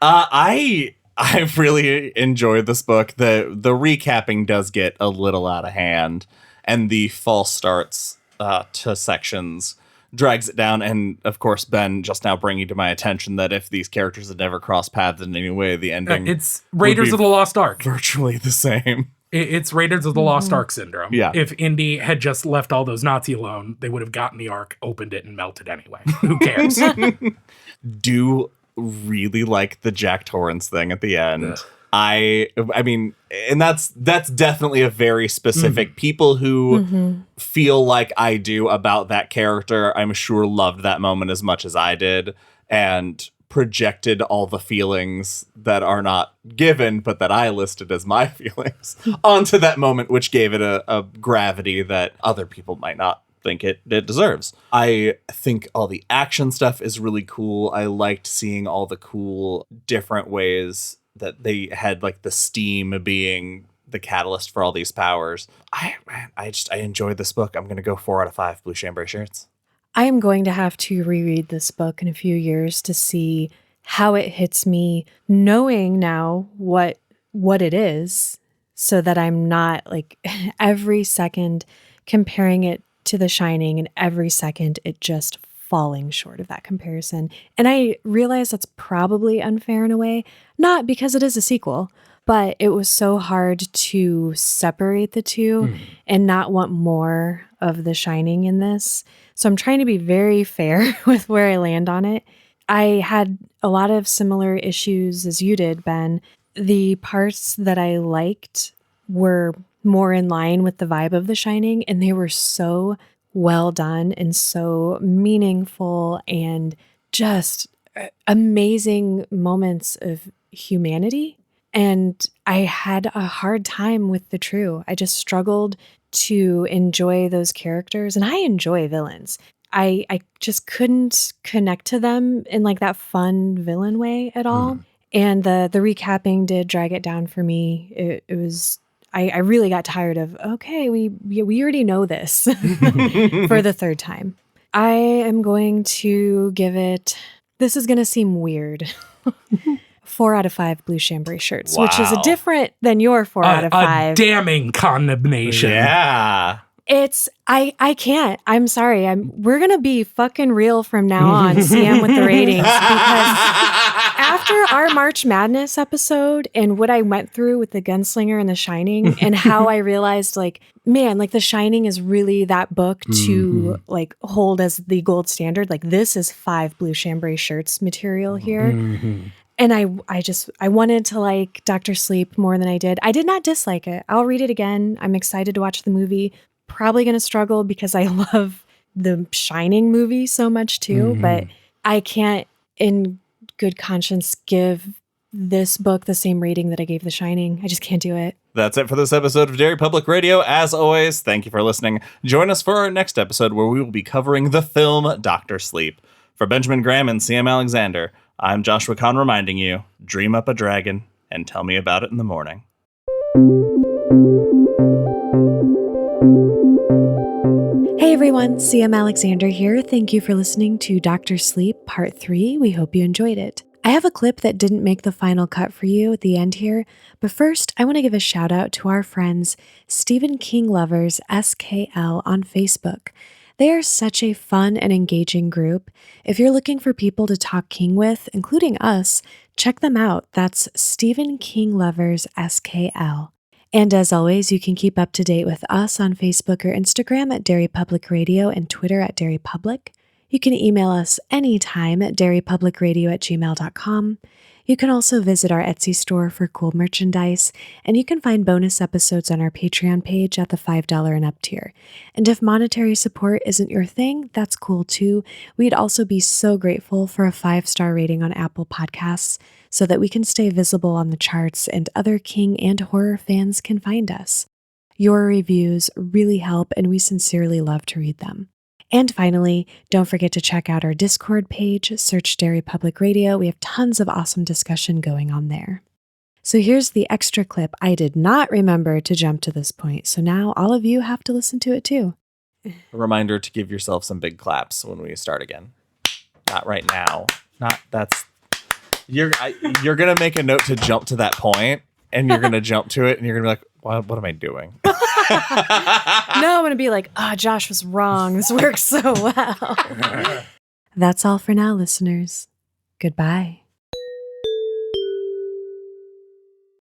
much. I've really enjoyed this book. The recapping does get a little out of hand, and the false starts to sections drags it down. And of course, Ben just now bringing to my attention that if these characters had never crossed paths in any way, the ending it's Raiders of the Lost Ark. Virtually the same. It's Raiders of the Lost Ark syndrome. Yeah. If Indy had just left all those Nazi alone, they would have gotten the Ark, opened it, and melted anyway. Who cares? Do really like the Jack Torrance thing at the end. Ugh. I mean, and that's definitely a very specific people who feel like I do about that character. I'm sure loved that moment as much as I did, and projected all the feelings that are not given, but that I listed as my feelings onto that moment, which gave it a gravity that other people might not think it deserves. I think all the action stuff is really cool. I liked seeing all the cool different ways that they had, like the steam being the catalyst for all these powers. I enjoyed this book. I'm going to go 4 out of 5 blue chambray shirts. I am going to have to reread this book in a few years to see how it hits me, knowing now what it is, so that I'm not like every second comparing it to The Shining and every second it just falling short of that comparison. And I realize that's probably unfair in a way, not because it is a sequel, but it was so hard to separate the two and not want more of The Shining in this. So I'm trying to be very fair with where I land on it. I had a lot of similar issues as you did, Ben. The parts that I liked were more in line with the vibe of The Shining, and they were so well done and so meaningful and just amazing moments of humanity. And I had a hard time with the True. I just struggled to enjoy those characters, and I enjoy villains. I just couldn't connect to them in like that fun villain way at all. And the recapping did drag it down for me. It was I really got tired of, okay, we already know this for the third time. I am going to give it, this is going to seem weird, 4 out of 5 blue chambray shirts, which is different than your 4 out of 5. A damning condemnation. Yeah. It's, I can't. I'm sorry. We're going to be fucking real from now on, CM with the ratings, because after our March Madness episode and what I went through with the Gunslinger and The Shining and how I realized like, man, like The Shining is really that book to like hold as the gold standard. Like this is 5 blue chambray shirts material here. And I wanted to like Dr. Sleep more than I did. I did not dislike it. I'll read it again. I'm excited to watch the movie. Probably going to struggle because I love the Shining movie so much too, but I can't in good conscience give this book the same rating that I gave The Shining. I just can't do it. That's it for this episode of Derry Public Radio. As always, thank you for listening. Join us for our next episode where we will be covering the film Dr. Sleep. For Benjamin Graham and CM Alexander, I'm Joshua Kahn reminding you, dream up a dragon and tell me about it in the morning. Hey everyone, CM Alexander here. Thank you for listening to Dr. Sleep Part 3. We hope you enjoyed it. I have a clip that didn't make the final cut for you at the end here, but first I want to give a shout out to our friends Stephen King Lovers SKL on Facebook. They are such a fun and engaging group. If you're looking for people to talk King with, including us, check them out. That's Stephen King Lovers SKL. And as always, you can keep up to date with us on Facebook or Instagram at Derry Public Radio and Twitter at Derry Public. You can email us anytime at derrypublicradio@gmail.com. You can also visit our Etsy store for cool merchandise, and you can find bonus episodes on our Patreon page at the $5 and up tier. And if monetary support isn't your thing, that's cool too. We'd also be so grateful for a 5-star rating on Apple Podcasts so that we can stay visible on the charts and other King and horror fans can find us. Your reviews really help, and we sincerely love to read them. And finally, don't forget to check out our Discord page, search Derry Public Radio. We have tons of awesome discussion going on there. So here's the extra clip. I did not remember to jump to this point, so now all of you have to listen to it too. A reminder to give yourself some big claps when we start again. Not right now. You're gonna make a note to jump to that point, and you're gonna jump to it, and you're gonna be like, what am I doing? No, I'm going to be like, Josh was wrong. This works so well. That's all for now, listeners. Goodbye.